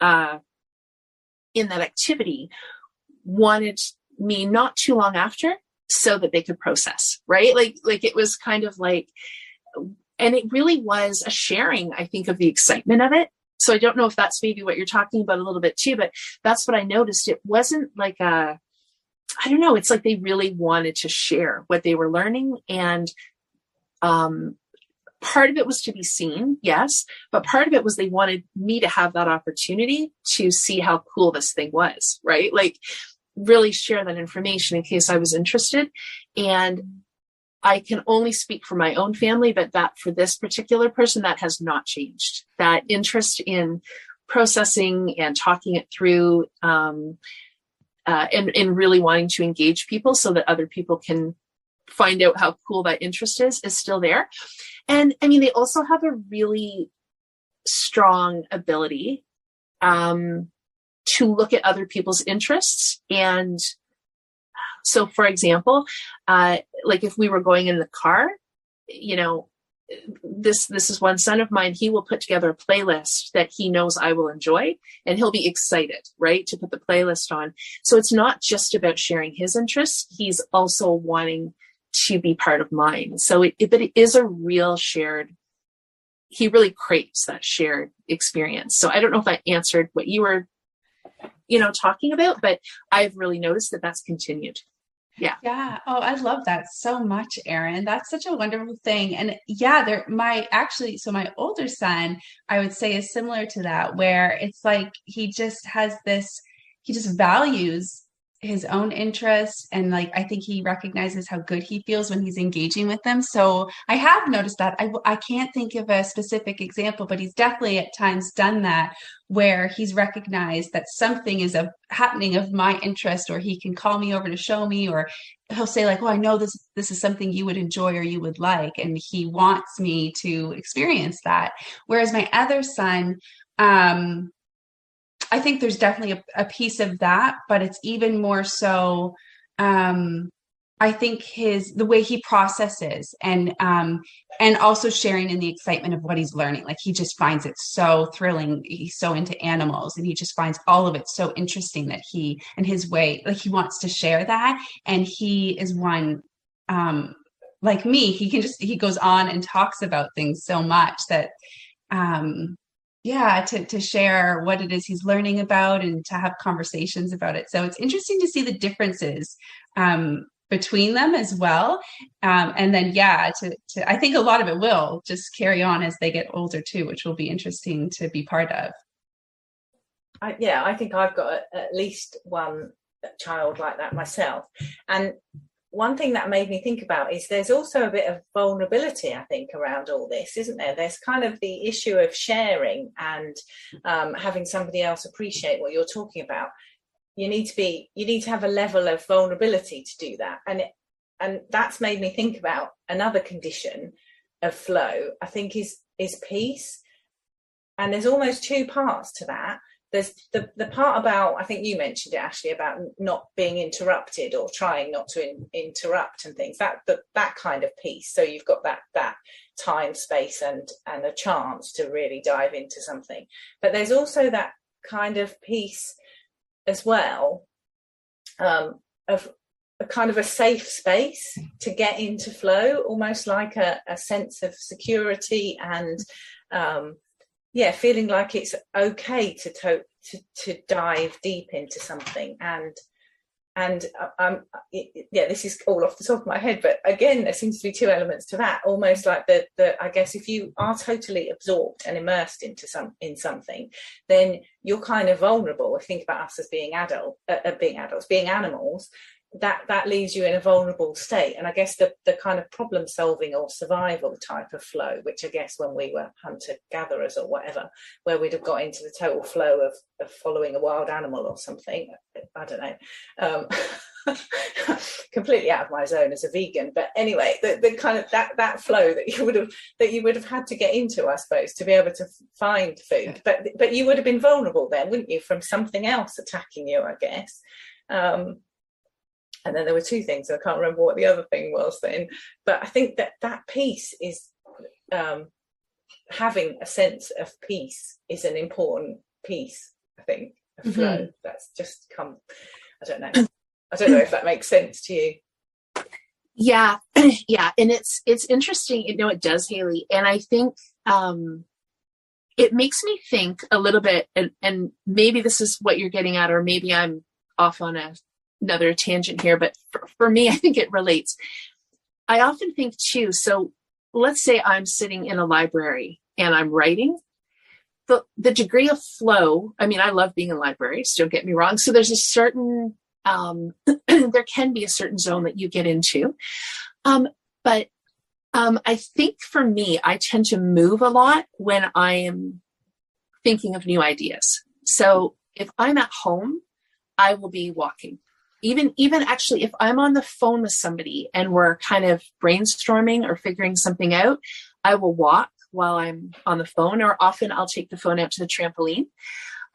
in that activity, wanted me not too long after so that they could process, right? Like it was kind of like, and it really was a sharing, I think, of the excitement of it. So I don't know if that's maybe what you're talking about a little bit too, but that's what I noticed. It wasn't like I don't know. It's like they really wanted to share what they were learning. And, part of it was to be seen, yes, but part of it was they wanted me to have that opportunity to see how cool this thing was, right? Like really share that information in case I was interested. And I can only speak for my own family, but that for this particular person, that has not changed. That interest in processing and talking it through, and really wanting to engage people so that other people can find out how cool that interest is still there. And I mean, they also have a really strong ability to look at other people's interests. And so, for example, like if we were going in the car, you know, this is one son of mine, he will put together a playlist that he knows I will enjoy, and he'll be excited, right, to put the playlist on. So it's not just about sharing his interests. He's also wanting to be part of mine. So but it is a real shared, he really craves that shared experience. So I don't know if I answered what you were, talking about, but I've really noticed that that's continued. Yeah. Yeah. Oh, I love that so much, Erin. That's such a wonderful thing. And yeah, my older son, I would say, is similar to that, where it's like he just values his own interests, and like I think he recognizes how good he feels when he's engaging with them. So I have noticed that. I can't think of a specific example, but he's definitely at times done that, where he's recognized that something is happening of my interest, or he can call me over to show me, or he'll say like, "Oh, I know this is something you would enjoy or you would like," and he wants me to experience that. Whereas my other son, I think there's definitely a piece of that, but it's even more so, I think the way he processes, and also sharing in the excitement of what he's learning. Like he just finds it so thrilling. He's so into animals, and he just finds all of it so interesting that he, and his way, like he wants to share that. And he is one, like me, he goes on and talks about things so much that, to share what it is he's learning about and to have conversations about it. So it's interesting to see the differences between them as well. And then, I think a lot of it will just carry on as they get older too, which will be interesting to be part of. I think I've got at least one child like that myself. And one thing that made me think about is there's also a bit of vulnerability, I think, around all this, isn't there? There's kind of the issue of sharing and having somebody else appreciate what you're talking about. You need to have a level of vulnerability to do that. And that's made me think about another condition of flow, I think, is peace. And there's almost two parts to that. There's the part about, I think you mentioned it, Ashley, about not being interrupted or trying not to interrupt and things, that kind of piece. So you've got that time, space and a chance to really dive into something. But there's also that kind of piece as well, of a kind of a safe space to get into flow, almost like a sense of security and feeling like it's okay to dive deep into something. And this is all off the top of my head, but again, there seems to be two elements to that. Almost like I guess if you are totally absorbed and immersed in something, then you're kind of vulnerable. I think about us as being animals. That leaves you in a vulnerable state. And I guess the kind of problem solving or survival type of flow, which I guess when we were hunter-gatherers or whatever, where we'd have got into the total flow of following a wild animal or something, I don't know, completely out of my zone as a vegan. But anyway, the kind of that flow that you would have had to get into, I suppose, to be able to find food. But you would have been vulnerable then, wouldn't you, from something else attacking you, I guess. And then there were two things, and I can't remember what the other thing was then. But I think that piece is, having a sense of peace is an important piece, I think, of flow. That's just come, I don't know if that makes sense to you. Yeah. Yeah. And it's interesting, it does, Haley. And I think it makes me think a little bit, and maybe this is what you're getting at, or maybe I'm off on another tangent here, but for me, I think it relates. I often think too, so let's say I'm sitting in a library and I'm writing. The degree of flow, I mean, I love being in libraries, don't get me wrong. So there's a certain there can be a certain zone that you get into. But I think for me, I tend to move a lot when I am thinking of new ideas. So if I'm at home, I will be walking. Even actually, if I'm on the phone with somebody and we're kind of brainstorming or figuring something out, I will walk while I'm on the phone, or often I'll take the phone out to the trampoline.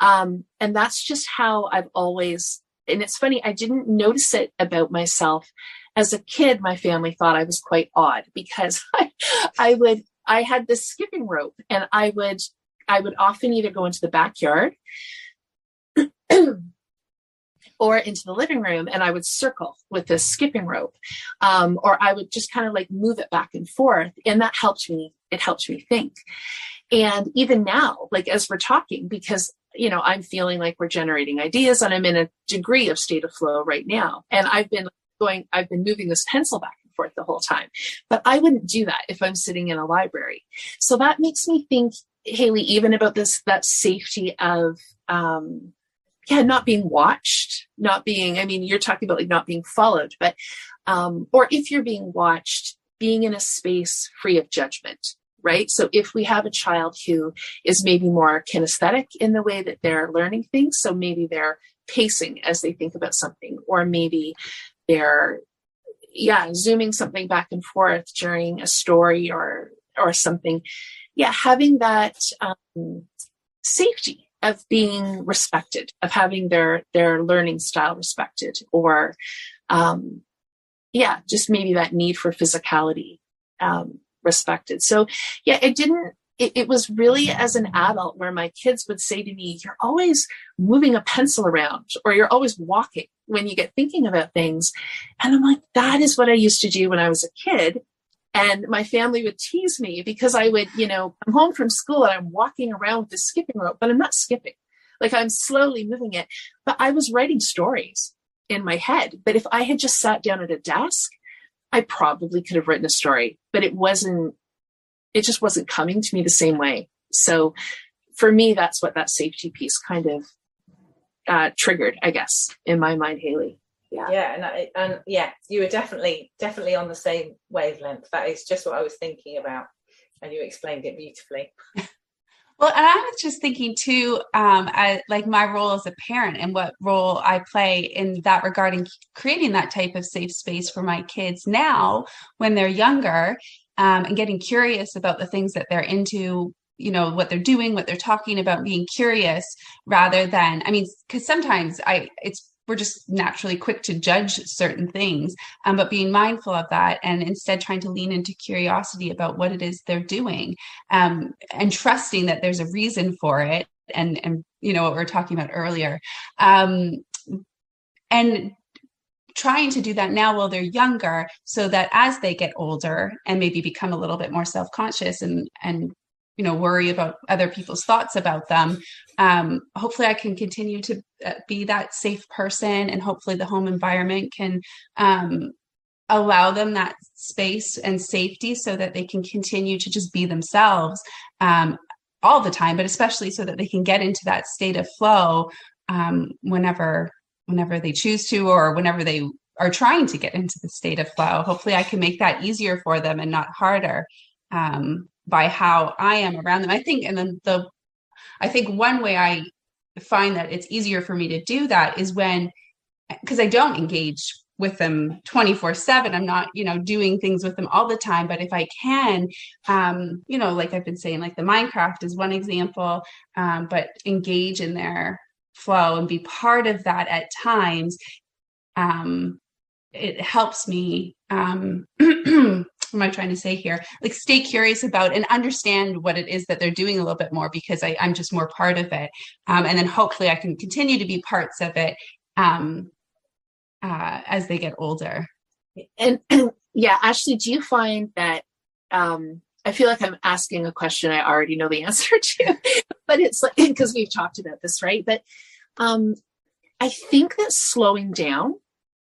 And that's just how I've always, and it's funny, I didn't notice it about myself. As a kid, my family thought I was quite odd because I had this skipping rope, and I would often either go into the backyard or into the living room, and I would circle with this skipping rope. Or I would just kind of like move it back and forth. And that helped me. It helped me think. And even now, like as we're talking, because, I'm feeling like we're generating ideas, and I'm in a degree of state of flow right now. And I've been moving this pencil back and forth the whole time, but I wouldn't do that if I'm sitting in a library. So that makes me think, Haley, even about that safety of, not being watched, you're talking about like not being followed, but, or if you're being watched, being in a space free of judgment, right? So if we have a child who is maybe more kinesthetic in the way that they're learning things, so maybe they're pacing as they think about something, or maybe they're, zooming something back and forth during a story or something. Yeah, having that safety of being respected, of having their learning style respected, or just maybe that need for physicality respected. So it was really as an adult where my kids would say to me, you're always moving a pencil around, or you're always walking when you get thinking about things. And I'm like, that is what I used to do when I was a kid. And my family would tease me because I would, come home from school and I'm walking around with the skipping rope, but I'm not skipping. Like I'm slowly moving it, but I was writing stories in my head. But if I had just sat down at a desk, I probably could have written a story, but it just wasn't coming to me the same way. So for me, that's what that safety piece kind of triggered, I guess, in my mind, Haley. And you were definitely on the same wavelength. That is just what I was thinking about, and you explained it beautifully. Well, and I was just thinking too, like my role as a parent and what role I play in that regarding creating that type of safe space for my kids now when they're younger, and getting curious about the things that they're into, what they're doing, what they're talking about, being curious rather than, because sometimes we're just naturally quick to judge certain things, but being mindful of that and instead trying to lean into curiosity about what it is they're doing, and trusting that there's a reason for it. And what we were talking about earlier, and trying to do that now while they're younger so that as they get older and maybe become a little bit more self-conscious and worry about other people's thoughts about them, hopefully I can continue to be that safe person, and hopefully the home environment can allow them that space and safety so that they can continue to just be themselves all the time, but especially so that they can get into that state of flow whenever they choose to, or whenever they are trying to get into the state of flow. Hopefully I can make that easier for them and not harder, by how I am around them. I think one way I find that it's easier for me to do that is because I don't engage with them 24/7. I'm not, doing things with them all the time. But if I can, like I've been saying, like the Minecraft is one example, but engage in their flow and be part of that at times, it helps me, what am I trying to say here? Like stay curious about and understand what it is that they're doing a little bit more, because I'm just more part of it. And then hopefully I can continue to be parts of it as they get older. And Ashley, do you find that, I feel like I'm asking a question I already know the answer to, but it's like, because we've talked about this, right? But I think that slowing down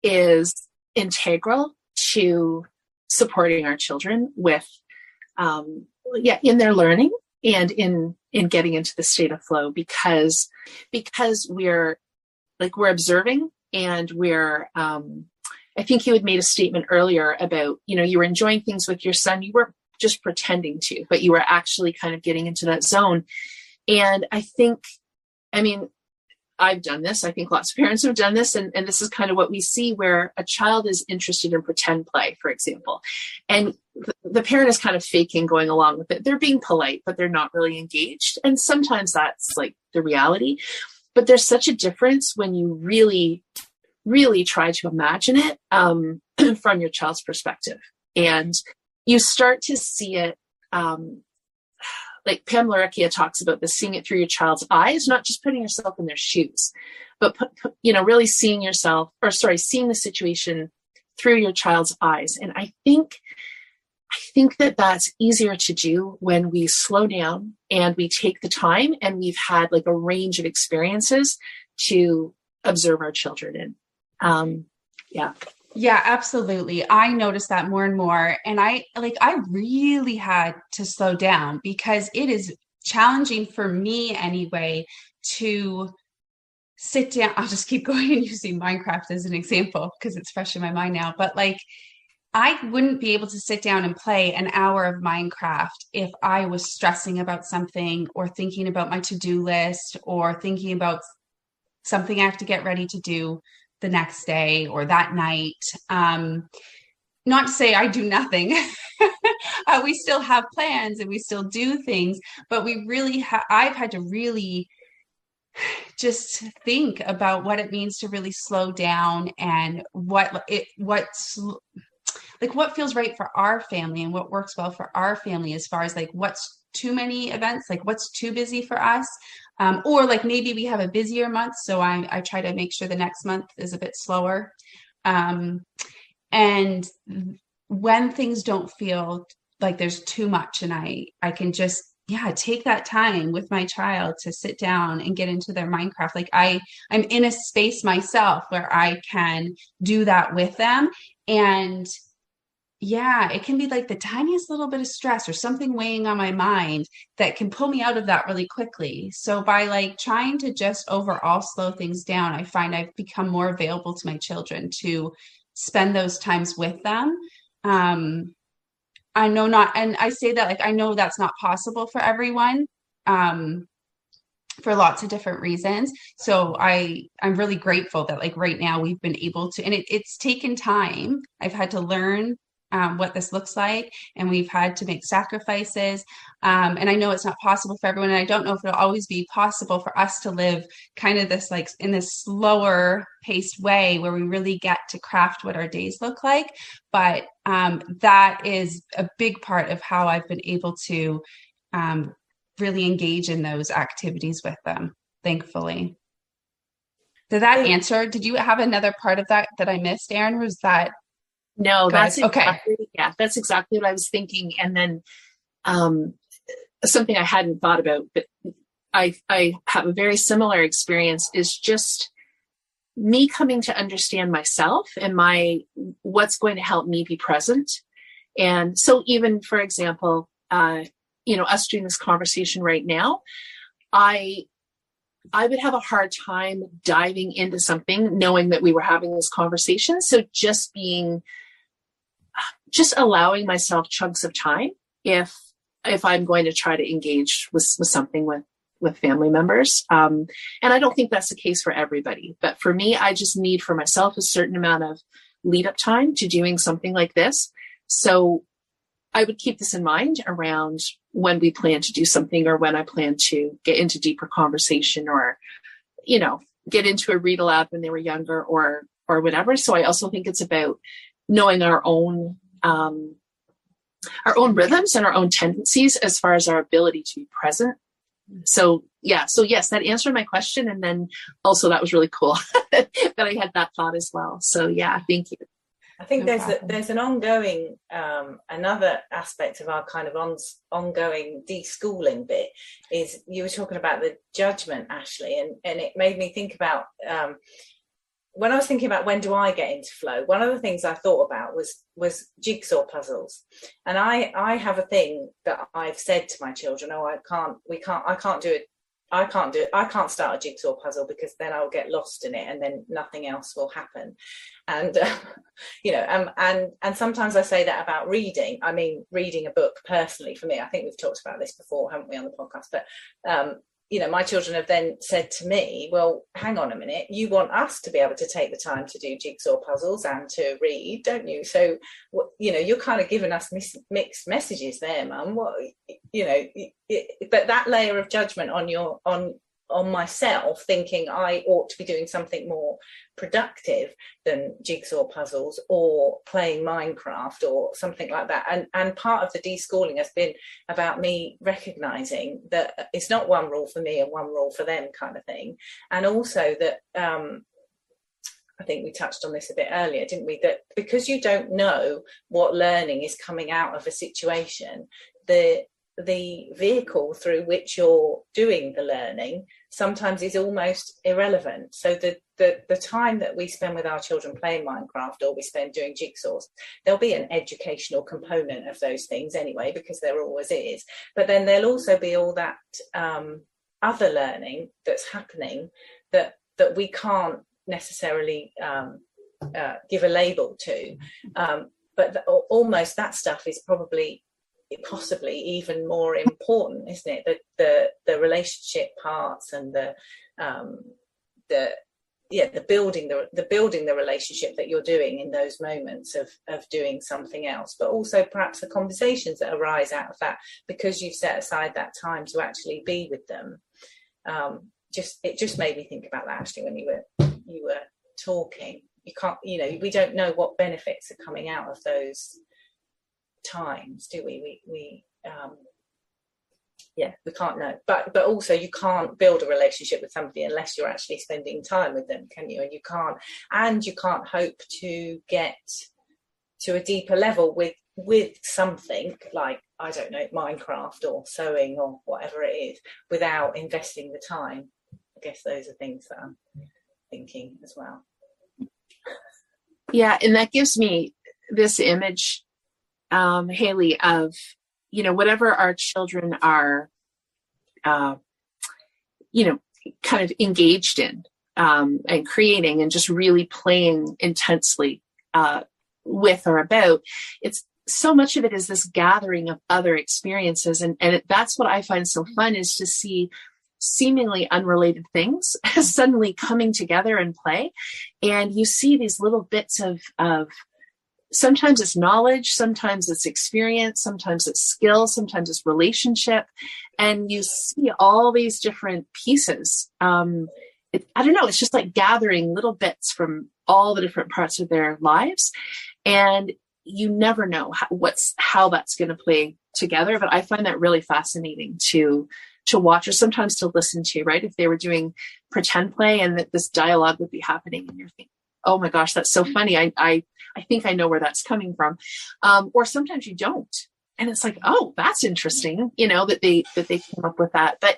is integral to supporting our children with, in their learning and in getting into the state of flow, because we're observing and we're, I think you had made a statement earlier about, you were enjoying things with your son. You weren't just pretending to, but you were actually kind of getting into that zone. And I've done this. I think lots of parents have done this. And this is kind of what we see, where a child is interested in pretend play, for example. And the parent is kind of faking going along with it. They're being polite, but they're not really engaged. And sometimes that's like the reality. But there's such a difference when you really, really try to imagine it from your child's perspective. And you start to see it, like Pam Laricchia talks about this, seeing it through your child's eyes, not just putting yourself in their shoes, but really seeing the situation through your child's eyes. And I think that that's easier to do when we slow down and we take the time and we've had like a range of experiences to observe our children in. Yeah, absolutely. I noticed that more and more. And I really had to slow down, because it is challenging for me anyway to sit down. I'll just keep going and using Minecraft as an example because it's fresh in my mind now. But like, I wouldn't be able to sit down and play an hour of Minecraft if I was stressing about something, or thinking about my to-do list, or thinking about something I have to get ready to do the next day or that night. Not to say I do nothing. We still have plans and we still do things, but we really I've had to really just think about what it means to really slow down, and what feels right for our family and what works well for our family, as far as like what's too many events, like what's too busy for us. Or like maybe we have a busier month, so I try to make sure the next month is a bit slower. And when things don't feel like there's too much, and I can just take that time with my child to sit down and get into their Minecraft. Like I'm in a space myself where I can do that with them. And it can be like the tiniest little bit of stress or something weighing on my mind that can pull me out of that really quickly. So by like trying to just overall slow things down, I find I've become more available to my children to spend those times with them. I know not, and I say that like I know that's not possible for everyone, for lots of different reasons. So I'm really grateful that like right now we've been able to, and it's taken time. I've had to learn what this looks like, and we've had to make sacrifices. And I know it's not possible for everyone. And I don't know if it'll always be possible for us to live kind of this, like in this slower paced way where we really get to craft what our days look like. But that is a big part of how I've been able to really engage in those activities with them, thankfully. Did that answer? Did you have another part of that I missed, Erin? Was that? No, that's exactly, okay. That's exactly what I was thinking. And then something I hadn't thought about, but I have a very similar experience, is just me coming to understand myself and what's going to help me be present. And so even, for example, us doing this conversation right now, I would have a hard time diving into something knowing that we were having this conversation. So just allowing myself chunks of time if I'm going to try to engage with something with family members. And I don't think that's the case for everybody, but for me, I just need for myself a certain amount of lead up time to doing something like this. So I would keep this in mind around when we plan to do something, or when I plan to get into deeper conversation, or, get into a read aloud when they were younger, or whatever. So I also think it's about knowing our own rhythms and our own tendencies as far as our ability to be present. So yes, that answered my question. And then also that was really cool that I had that thought as well. So yeah, thank you. I think there's an ongoing, another aspect of our kind of ongoing deschooling bit is, you were talking about the judgment, Ashley, and it made me think about, when I was thinking about when do I get into flow, one of the things I thought about was jigsaw puzzles. And I have a thing that I've said to my children, I can't do I can't start a jigsaw puzzle, because then I'll get lost in it and then nothing else will happen. And and sometimes I say that about reading. I mean, reading a book personally, for me, I think we've talked about this before, haven't we, on the podcast? But my children have then said to me, well, hang on a minute, you want us to be able to take the time to do jigsaw puzzles and to read, don't you? So, you're kind of giving us mixed messages there, Mum. But that layer of judgment on myself, thinking I ought to be doing something more productive than jigsaw puzzles or playing Minecraft or something like that. And part of the deschooling has been about me recognizing that it's not one rule for me and one rule for them kind of thing. And also that I think we touched on this a bit earlier, didn't we? That because you don't know what learning is coming out of a situation, the vehicle through which you're doing the learning sometimes is almost irrelevant. So the time that we spend with our children playing Minecraft, or we spend doing jigsaws, there'll be an educational component of those things anyway, because there always is. But then there'll also be all that other learning that's happening that we can't necessarily give a label to. But almost that stuff is possibly even more important, isn't it? The relationship parts and the building the relationship that you're doing in those moments of doing something else, but also perhaps the conversations that arise out of that, because you've set aside that time to actually be with them. It just made me think about that, actually, when you were talking. You can't, we don't know what benefits are coming out of those times, do we? We can't know. But also, you can't build a relationship with somebody unless you're actually spending time with them, can you? And you can't hope to get to a deeper level with something like, I don't know, Minecraft or sewing or whatever it is, without investing the time. I guess those are things that I'm thinking as well. Yeah, and that gives me this image, Haley, of, whatever our children are, kind of engaged in, and creating and just really playing intensely with or about, it's so much of it is this gathering of other experiences. And that's what I find so fun, is to see seemingly unrelated things suddenly coming together in play. And you see these little bits of sometimes it's knowledge, sometimes it's experience, sometimes it's skill, sometimes it's relationship. And you see all these different pieces. I don't know, it's just like gathering little bits from all the different parts of their lives. And you never know how that's going to play together. But I find that really fascinating to watch, or sometimes to listen to, right? If they were doing pretend play and that this dialogue would be happening, and you're thinking, oh my gosh, that's so funny. I think I know where that's coming from. Or sometimes you don't. And it's like, oh, that's interesting, that they came up with that. But,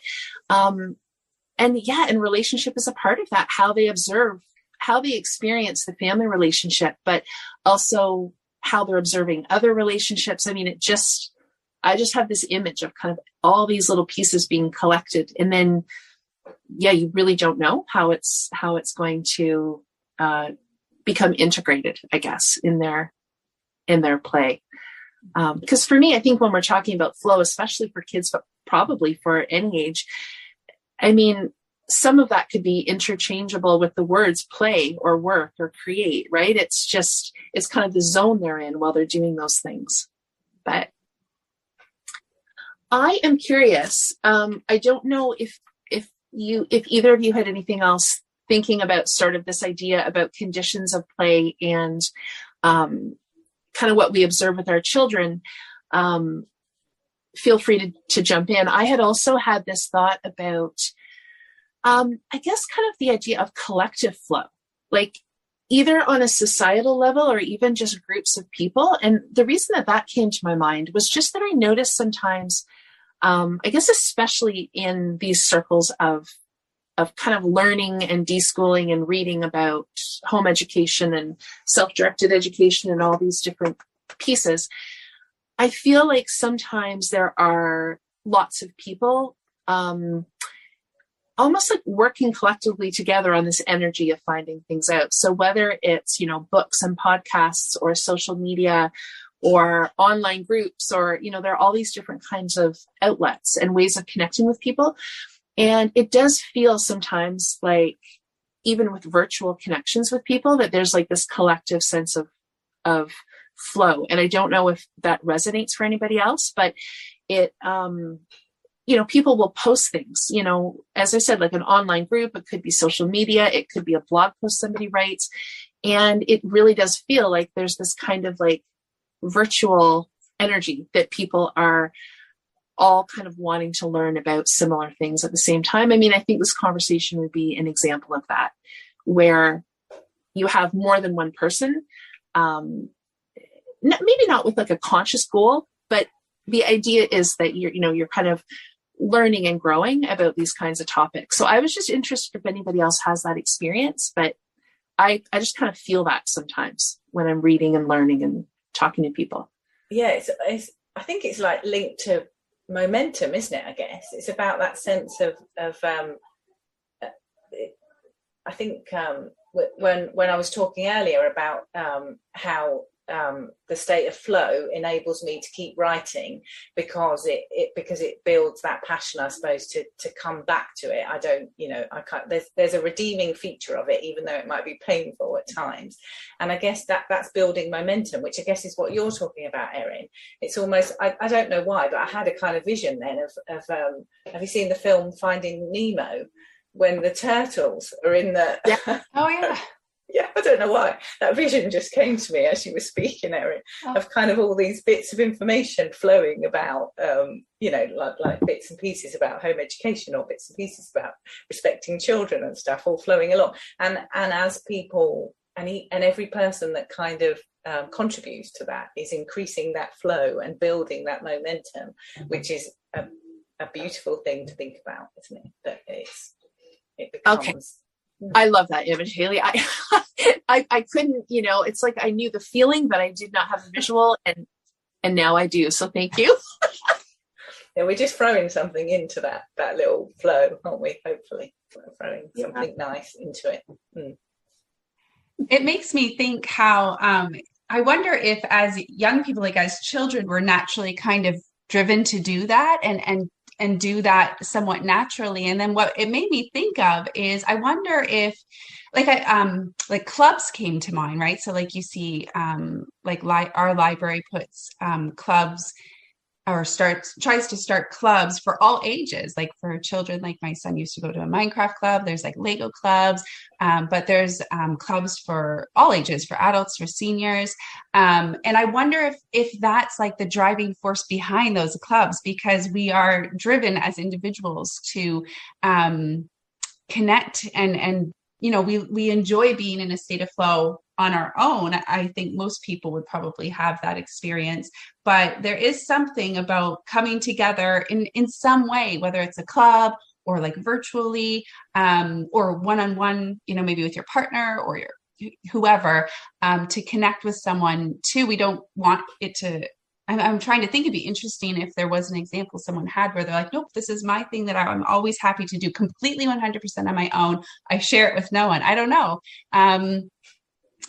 and relationship is a part of that, how they observe, how they experience the family relationship, but also how they're observing other relationships. I mean, I just have this image of kind of all these little pieces being collected. And then, you really don't know how it's going to become integrated, I guess, in their play. Because for me, I think when we're talking about flow, especially for kids, but probably for any age, I mean, some of that could be interchangeable with the words play or work or create, right? It's kind of the zone they're in while they're doing those things. But I am curious. I don't know if either of you had anything else thinking about sort of this idea about conditions of play and kind of what we observe with our children. Feel free to jump in. I had also had this thought about, I guess, kind of the idea of collective flow, like either on a societal level or even just groups of people. And the reason that came to my mind was just that I noticed sometimes, I guess, especially in these circles of kind of learning and deschooling and reading about home education and self-directed education and all these different pieces, I feel like sometimes there are lots of people almost like working collectively together on this energy of finding things out. So whether it's, books and podcasts or social media or online groups, or, there are all these different kinds of outlets and ways of connecting with people. And it does feel sometimes like, even with virtual connections with people, that there's like this collective sense of flow. And I don't know if that resonates for anybody else, but it, people will post things, as I said, like an online group, it could be social media, it could be a blog post somebody writes. And it really does feel like there's this kind of like virtual energy that people are all kind of wanting to learn about similar things at the same time. I mean, I think this conversation would be an example of that, where you have more than one person, maybe not with like a conscious goal, but the idea is that you're kind of learning and growing about these kinds of topics. So I was just interested if anybody else has that experience, but I just kind of feel that sometimes when I'm reading and learning and talking to people. Yeah, I think it's like linked to momentum, isn't it? I guess it's about that sense of I think when I was talking earlier about how the state of flow enables me to keep writing because it builds that passion, I suppose, to come back to it. I don't, I can't. There's a redeeming feature of it, even though it might be painful at times. And I guess that's building momentum, which I guess is what you're talking about, Erin. It's almost, I don't know why, but I had a kind of vision then of have you seen the film Finding Nemo, when the turtles are in the Oh yeah. Yeah, I don't know why. That vision just came to me as you were speaking, Erin, of kind of all these bits of information flowing about, like bits and pieces about home education, or bits and pieces about respecting children and stuff, all flowing along. And as people, and every person that kind of contributes to that is increasing that flow and building that momentum, which is a beautiful thing to think about, isn't it? That it becomes... Okay. I love that image, Haley. I couldn't, it's like I knew the feeling, but I did not have a visual, and now I do. So thank you. Yeah, we're just throwing something into that little flow, aren't we? Hopefully, throwing something nice into it. Mm. It makes me think how I wonder if, as young people, like as children, we're naturally kind of driven to do that and do that somewhat naturally. And then what it made me think of is, I wonder if like clubs came to mind, right? So like you see our library puts clubs, or tries to start clubs for all ages, like for children. Like my son used to go to a Minecraft club. There's like Lego clubs, but there's clubs for all ages, for adults, for seniors. And I wonder if that's like the driving force behind those clubs, because we are driven as individuals to connect and we enjoy being in a state of flow on our own. I think most people would probably have that experience, but there is something about coming together in some way, whether it's a club or like virtually, or one-on-one, maybe with your partner or your whoever, to connect with someone too. We don't want it to, I'm trying to think, it'd be interesting if there was an example someone had where they're like, nope, this is my thing that I'm always happy to do completely 100% on my own. I share it with no one. I don't know.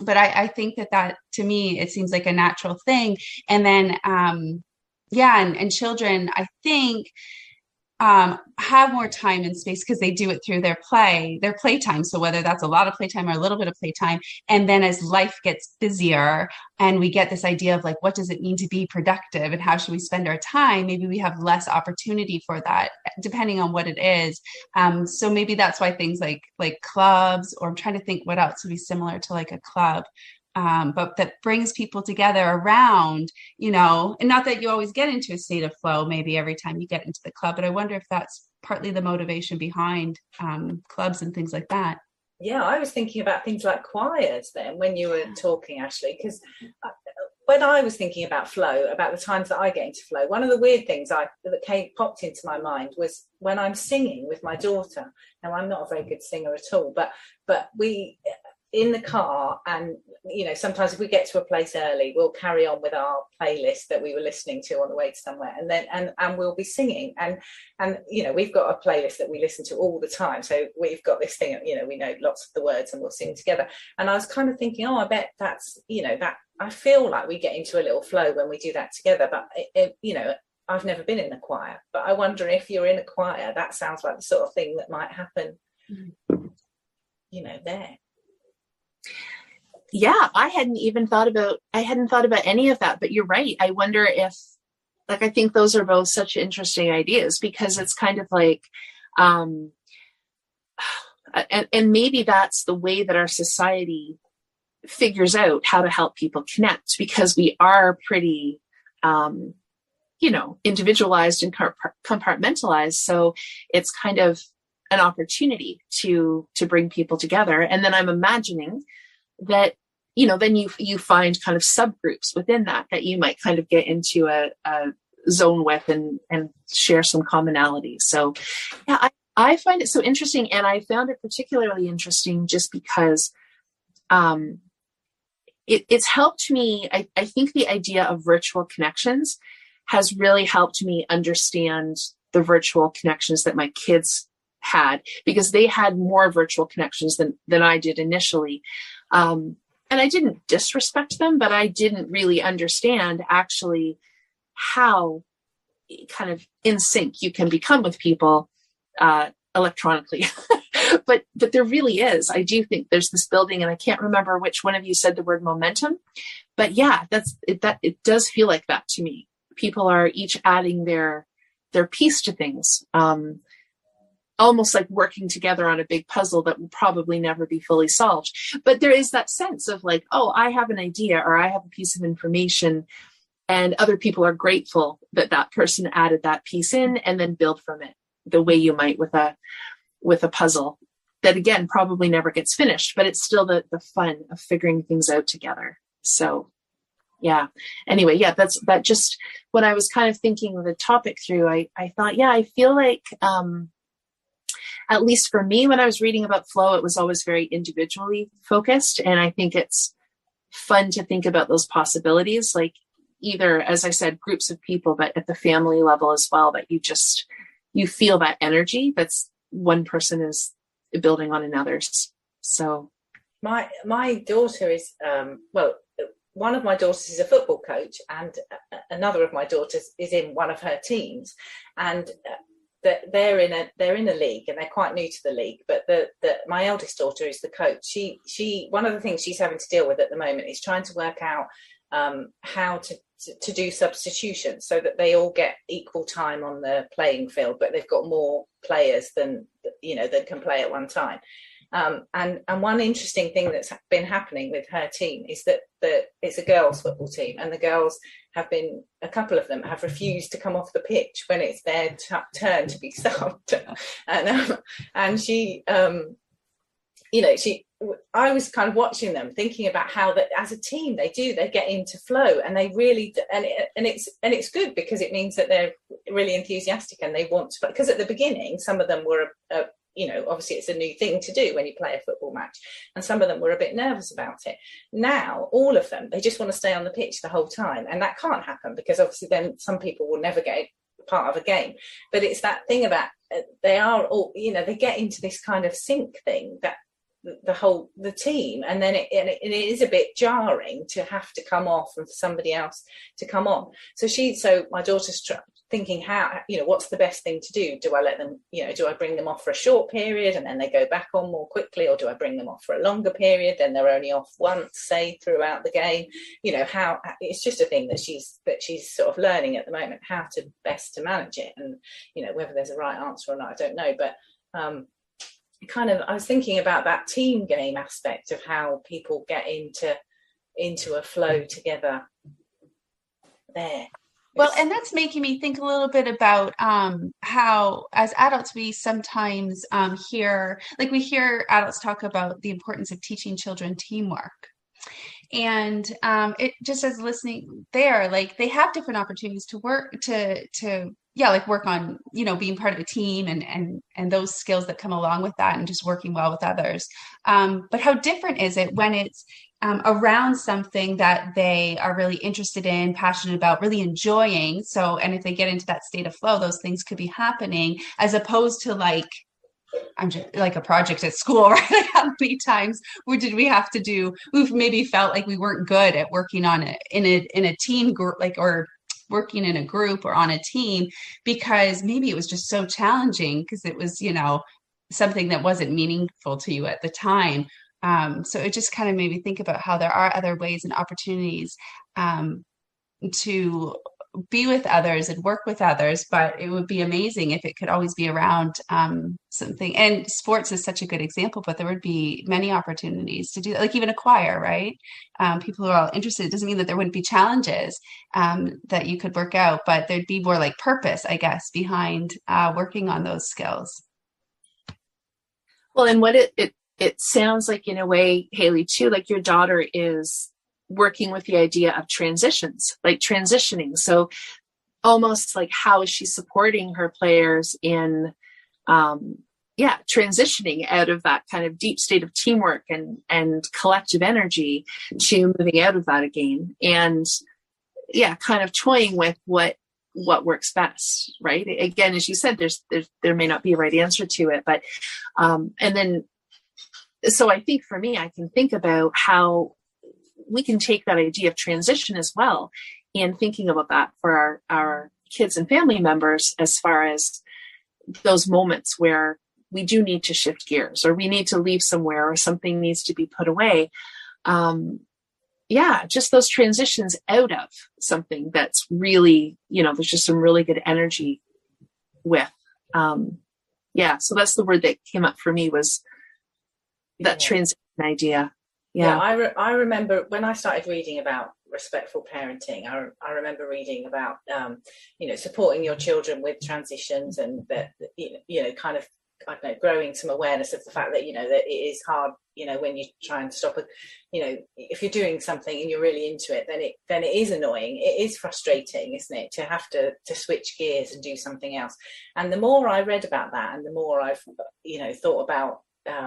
But I think that to me, it seems like a natural thing. And then, and children, I think, have more time and space because they do it through their playtime. So whether that's a lot of playtime or a little bit of playtime, and then as life gets busier and we get this idea of like, what does it mean to be productive and how should we spend our time? Maybe we have less opportunity for that, depending on what it is. So maybe that's why things like clubs, or I'm trying to think what else would be similar to like a club. But that brings people together around, and not that you always get into a state of flow, maybe every time you get into the club, but I wonder if that's partly the motivation behind clubs and things like that. Yeah, I was thinking about things like choirs then when you were talking, Ashley, because when I was thinking about flow, about the times that I get into flow, one of the weird things that popped into my mind was when I'm singing with my daughter. Now, I'm not a very good singer at all, but we... in the car, and sometimes if we get to a place early, we'll carry on with our playlist that we were listening to on the way to somewhere, and then and we'll be singing, and we've got a playlist that we listen to all the time, so we've got this thing, we know lots of the words and we'll sing together. And I was kind of thinking, I bet that's that I feel like we get into a little flow when we do that together, but I've never been in a choir, but I wonder if you're in a choir, that sounds like the sort of thing that might happen, there. Yeah, I hadn't thought about any of that, but you're right. I wonder if, I think those are both such interesting ideas, because it's kind of like, and maybe that's the way that our society figures out how to help people connect, because we are pretty, individualized and compartmentalized. So it's kind of an opportunity to bring people together. And then I'm imagining that, then you find kind of subgroups within that you might kind of get into a zone with and share some commonalities. So yeah, I find it so interesting. And I found it particularly interesting just because it's helped me. I think the idea of virtual connections has really helped me understand the virtual connections that my kids had, because they had more virtual connections than I did initially. And I didn't disrespect them, but I didn't really understand actually how kind of in sync you can become with people electronically. but there really is. I do think there's this building, and I can't remember which one of you said the word momentum, but yeah, it does feel like that to me. People are each adding their piece to things. Almost like working together on a big puzzle that will probably never be fully solved. But there is that sense of like, I have an idea, or I have a piece of information, and other people are grateful that person added that piece in, and then build from it the way you might with a puzzle that, again, probably never gets finished, but it's still the fun of figuring things out together. So yeah. Anyway, yeah, that just when I was kind of thinking the topic through, I thought, yeah, I feel like, at least for me, when I was reading about flow, it was always very individually focused. And I think it's fun to think about those possibilities, like either, as I said, groups of people, but at the family level as well, that you feel that energy that's one person is building on another's. So my daughter is, one of my daughters is a football coach, and another of my daughters is in one of her teams, and they're in a league, and they're quite new to the league. But my eldest daughter is the coach. She one of the things she's having to deal with at the moment is trying to work out how to do substitution so that they all get equal time on the playing field, but they've got more players than that can play at one time. And one interesting thing that's been happening with her team is that it's a girls' football team, and the girls a couple of them have refused to come off the pitch when it's their turn to be subbed. And I was kind of watching them, thinking about how that as a team they get into flow, and they really, and it's good, because it means that they're really enthusiastic and they want to, because at the beginning some of them were obviously it's a new thing to do when you play a football match, and some of them were a bit nervous about it. Now all of them, they just want to stay on the pitch the whole time, and that can't happen, because obviously then some people will never get part of a game. But it's that thing about they are all, they get into this kind of sync thing, that the team, and then it is a bit jarring to have to come off and for somebody else to come on. So my daughter's thinking how, what's the best thing to do? Do I let them, do I bring them off for a short period and then they go back on more quickly, or do I bring them off for a longer period, then they're only off once, say, throughout the game? How it's just a thing that she's sort of learning at the moment, how to best to manage it, and whether there's a right answer or not, I don't know. But I was thinking about that team game aspect of how people get into a flow together there. Well, and that's making me think a little bit about how, as adults, we sometimes hear adults talk about the importance of teaching children teamwork. And it just as listening there, like they have different opportunities to work, to yeah, like work on, being part of a team and those skills that come along with that and just working well with others. But how different is it when it's around something that they are really interested in, passionate about, really enjoying? So, and if they get into that state of flow, those things could be happening, as opposed to like, I'm just like a project at school, right? Like how many times did we have to do? We've maybe felt like we weren't good at working on it in a team group, like, or working in a group or on a team, because maybe it was just so challenging because it was, something that wasn't meaningful to you at the time. So it just kind of made me think about how there are other ways and opportunities to be with others and work with others, but it would be amazing if it could always be around something. And sports is such a good example, but there would be many opportunities to do that, like even a choir, right? People who are all interested. It doesn't mean that there wouldn't be challenges that you could work out, but there'd be more like purpose, I guess, behind working on those skills. Well, and what it sounds like in a way, Haley, too, like your daughter is working with the idea of transitions, like transitioning. So almost like how is she supporting her players in, transitioning out of that kind of deep state of teamwork and collective energy to moving out of that again. And kind of toying with what works best, right? Again, as you said, there may not be a right answer to it, but, so I think for me, I can think about how we can take that idea of transition as well and thinking about that for our kids and family members, as far as those moments where we do need to shift gears, or we need to leave somewhere, or something needs to be put away. Just those transitions out of something that's really, there's just some really good energy with. So that's the word that came up for me, was that transition idea. I remember when I started reading about respectful parenting, I remember reading about supporting your children with transitions, and that kind of, I don't know, growing some awareness of the fact that that it is hard, when you try and stop it, if you're doing something and you're really into it, then it is annoying, it is frustrating, isn't it, to have to switch gears and do something else. And the more I read about that, and the more I've thought about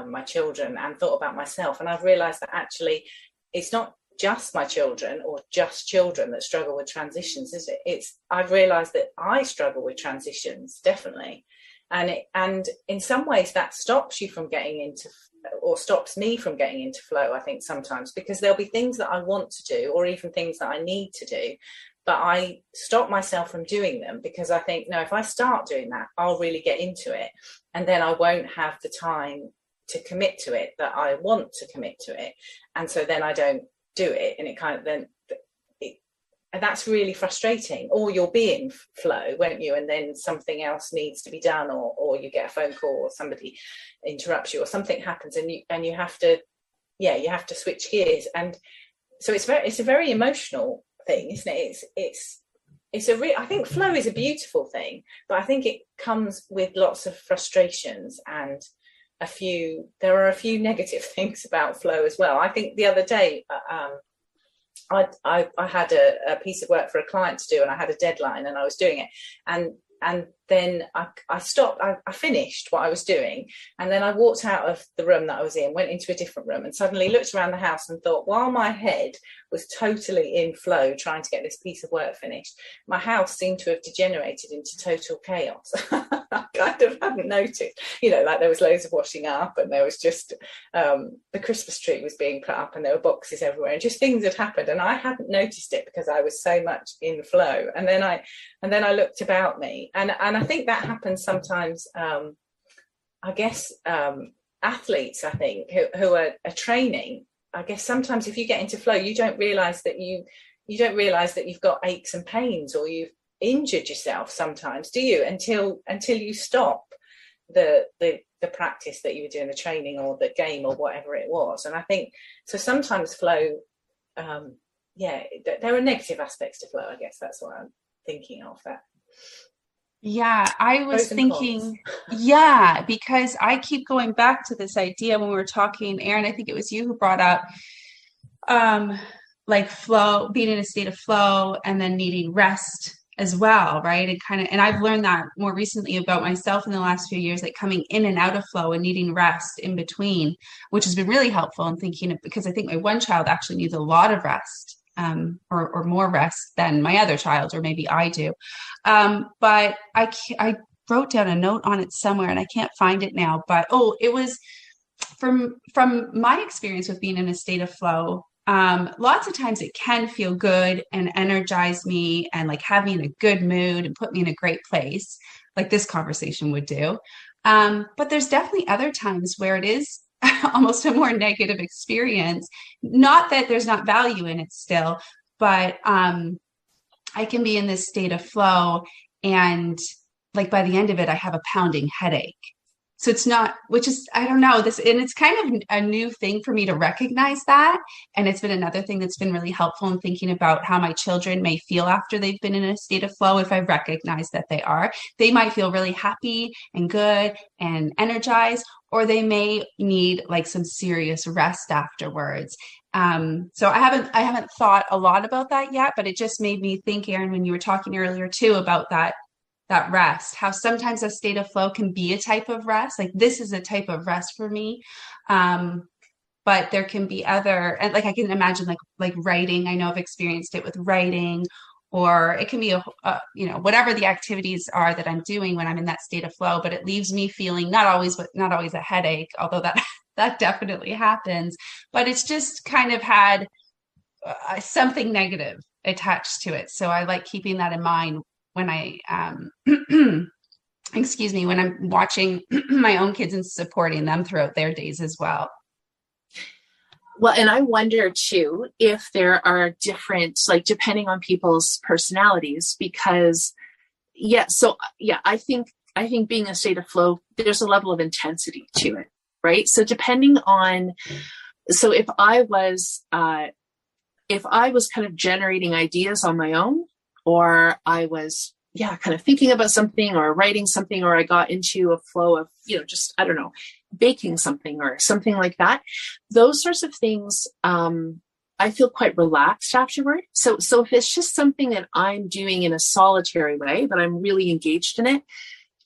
my children and thought about myself, and I've realized that actually it's not just my children or just children that struggle with transitions, is it? I've realized that I struggle with transitions, definitely, and in some ways that stops you from getting into, or stops me from getting into flow, I think, sometimes, because there'll be things that I want to do, or even things that I need to do, but I stop myself from doing them because I think, no, if I start doing that, I'll really get into it, and then I won't have the time to commit to it that I want to commit to it, and so then I don't do it, and it kind of and that's really frustrating. Or you'll be in flow, won't you, and then something else needs to be done, or you get a phone call, or somebody interrupts you, or something happens, and you have to switch gears. And so it's a very emotional thing, isn't it? I think flow is a beautiful thing, but I think it comes with lots of frustrations, and there are a few negative things about flow as well. I think the other day I had a piece of work for a client to do, and I had a deadline, and I was doing it, and then I stopped. I finished what I was doing, and then I walked out of the room that I was in, went into a different room, and suddenly looked around the house and thought, while my head was totally in flow trying to get this piece of work finished, my house seemed to have degenerated into total chaos. I kind of hadn't noticed, like there was loads of washing up, and there was just the Christmas tree was being put up, and there were boxes everywhere, and just things had happened, and I hadn't noticed it because I was so much in flow. And then I looked about me, and I think that happens sometimes. I guess athletes, I think, who are training, I guess sometimes if you get into flow, you don't realize that you've got aches and pains, or you've injured yourself sometimes, do you, until you stop the practice that you were doing, the training or the game or whatever it was. And I think so sometimes flow, there are negative aspects to flow, I guess that's what I'm thinking of. That I was thinking, because I keep going back to this idea when we were talking, Erin, I think it was you who brought up like flow, being in a state of flow and then needing rest as well, right? And I've learned that more recently about myself in the last few years, like coming in and out of flow and needing rest in between, which has been really helpful in thinking of, because I think my one child actually needs a lot of rest, or more rest than my other child, or maybe I do. But I wrote down a note on it somewhere and I can't find it now, but it was from my experience with being in a state of flow. Lots of times it can feel good and energize me and like have me in a good mood and put me in a great place, like this conversation would do. But there's definitely other times where it is almost a more negative experience. Not that there's not value in it still, but I can be in this state of flow and like by the end of it, I have a pounding headache. So it's not, which is, I don't know, this, and it's kind of a new thing for me to recognize that. And it's been another thing that's been really helpful in thinking about how my children may feel after they've been in a state of flow. If I recognize that they might feel really happy and good and energized, or they may need like some serious rest afterwards. So I haven't thought a lot about that yet, but it just made me think, Erin, when you were talking earlier too about that rest, how sometimes a state of flow can be a type of rest. Like this is a type of rest for me. But there can be other, and like I can imagine like writing. I know I've experienced it with writing, or it can be whatever the activities are that I'm doing when I'm in that state of flow, but it leaves me feeling not always a headache, although that definitely happens, but it's just kind of had something negative attached to it. So I like keeping that in mind when I, when I'm watching my own kids and supporting them throughout their days as well. Well, and I wonder too, if there are different, like depending on people's personalities, because I think being in a state of flow, there's a level of intensity to it, right? So depending on, so if I was kind of generating ideas on my own, or I was, kind of thinking about something or writing something, or I got into a flow of, just, I don't know, baking something or something like that. Those sorts of things, I feel quite relaxed afterward. So if it's just something that I'm doing in a solitary way, but I'm really engaged in it,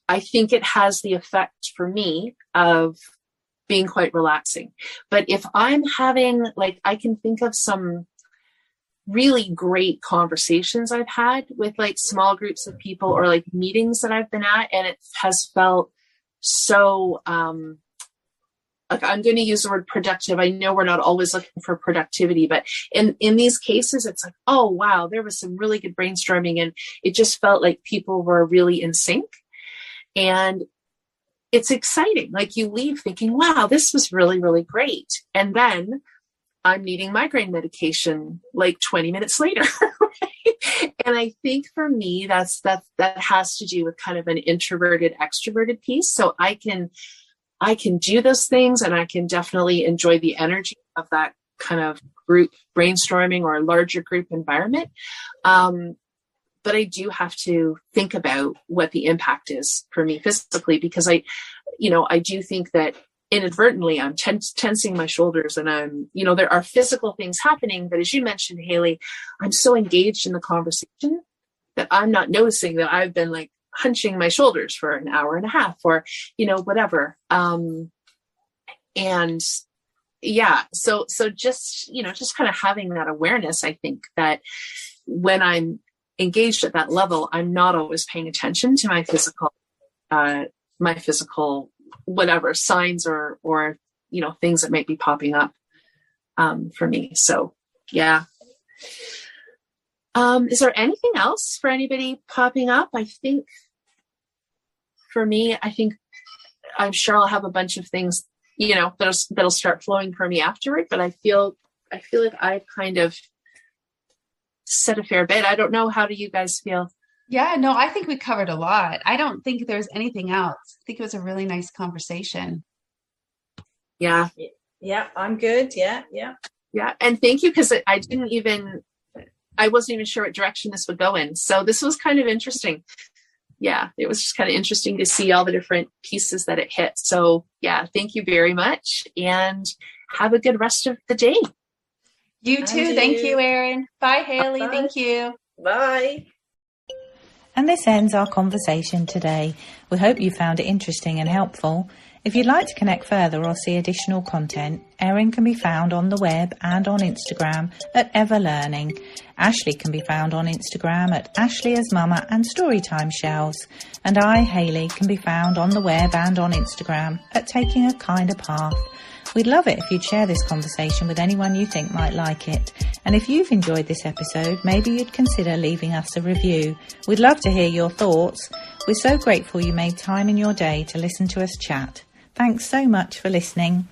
I think it has the effect for me of being quite relaxing. But if I'm having, like, I can think of some really great conversations I've had with like small groups of people, or like meetings that I've been at, and it has felt so like, I'm going to use the word productive. I know we're not always looking for productivity, but in these cases, it's like, oh wow, there was some really good brainstorming, and it just felt like people were really in sync, and it's exciting. Like you leave thinking, wow, this was really, really great, and then I'm needing migraine medication like 20 minutes later. Right? And I think for me, that has to do with kind of an introverted, extroverted piece. So I can do those things, and I can definitely enjoy the energy of that kind of group brainstorming or larger group environment. But I do have to think about what the impact is for me physically, because I do think that inadvertently I'm tensing my shoulders, and I'm, there are physical things happening, but as you mentioned, Haley, I'm so engaged in the conversation that I'm not noticing that I've been like hunching my shoulders for an hour and a half, or, whatever. And yeah, so just, just kind of having that awareness, I think that when I'm engaged at that level, I'm not always paying attention to my physical whatever signs or things that might be popping up for me. So yeah. Is there anything else for anybody popping up? I think for me, I'm sure I'll have a bunch of things, that'll start flowing for me afterward, but I feel like I've kind of said a fair bit. I don't know. How do you guys feel? Yeah, no, I think we covered a lot. I don't think there's anything else. I think it was a really nice conversation. Yeah. Yeah, I'm good. Yeah. And thank you, because I wasn't even sure what direction this would go in. So this was kind of interesting. Yeah, it was just kind of interesting to see all the different pieces that it hit. So yeah, thank you very much, and have a good rest of the day. You too. Thank you, Erin. Bye, Haley. Bye. Thank you. Bye. And this ends our conversation today. We hope you found it interesting and helpful. If you'd like to connect further or see additional content, Erin can be found on the web and on Instagram at Everlearning. Ashley can be found on Instagram at Ashley as Mama and Storytime Shells. And I, Hayley, can be found on the web and on Instagram at Taking a Kinder Path. We'd love it if you'd share this conversation with anyone you think might like it. And if you've enjoyed this episode, maybe you'd consider leaving us a review. We'd love to hear your thoughts. We're so grateful you made time in your day to listen to us chat. Thanks so much for listening.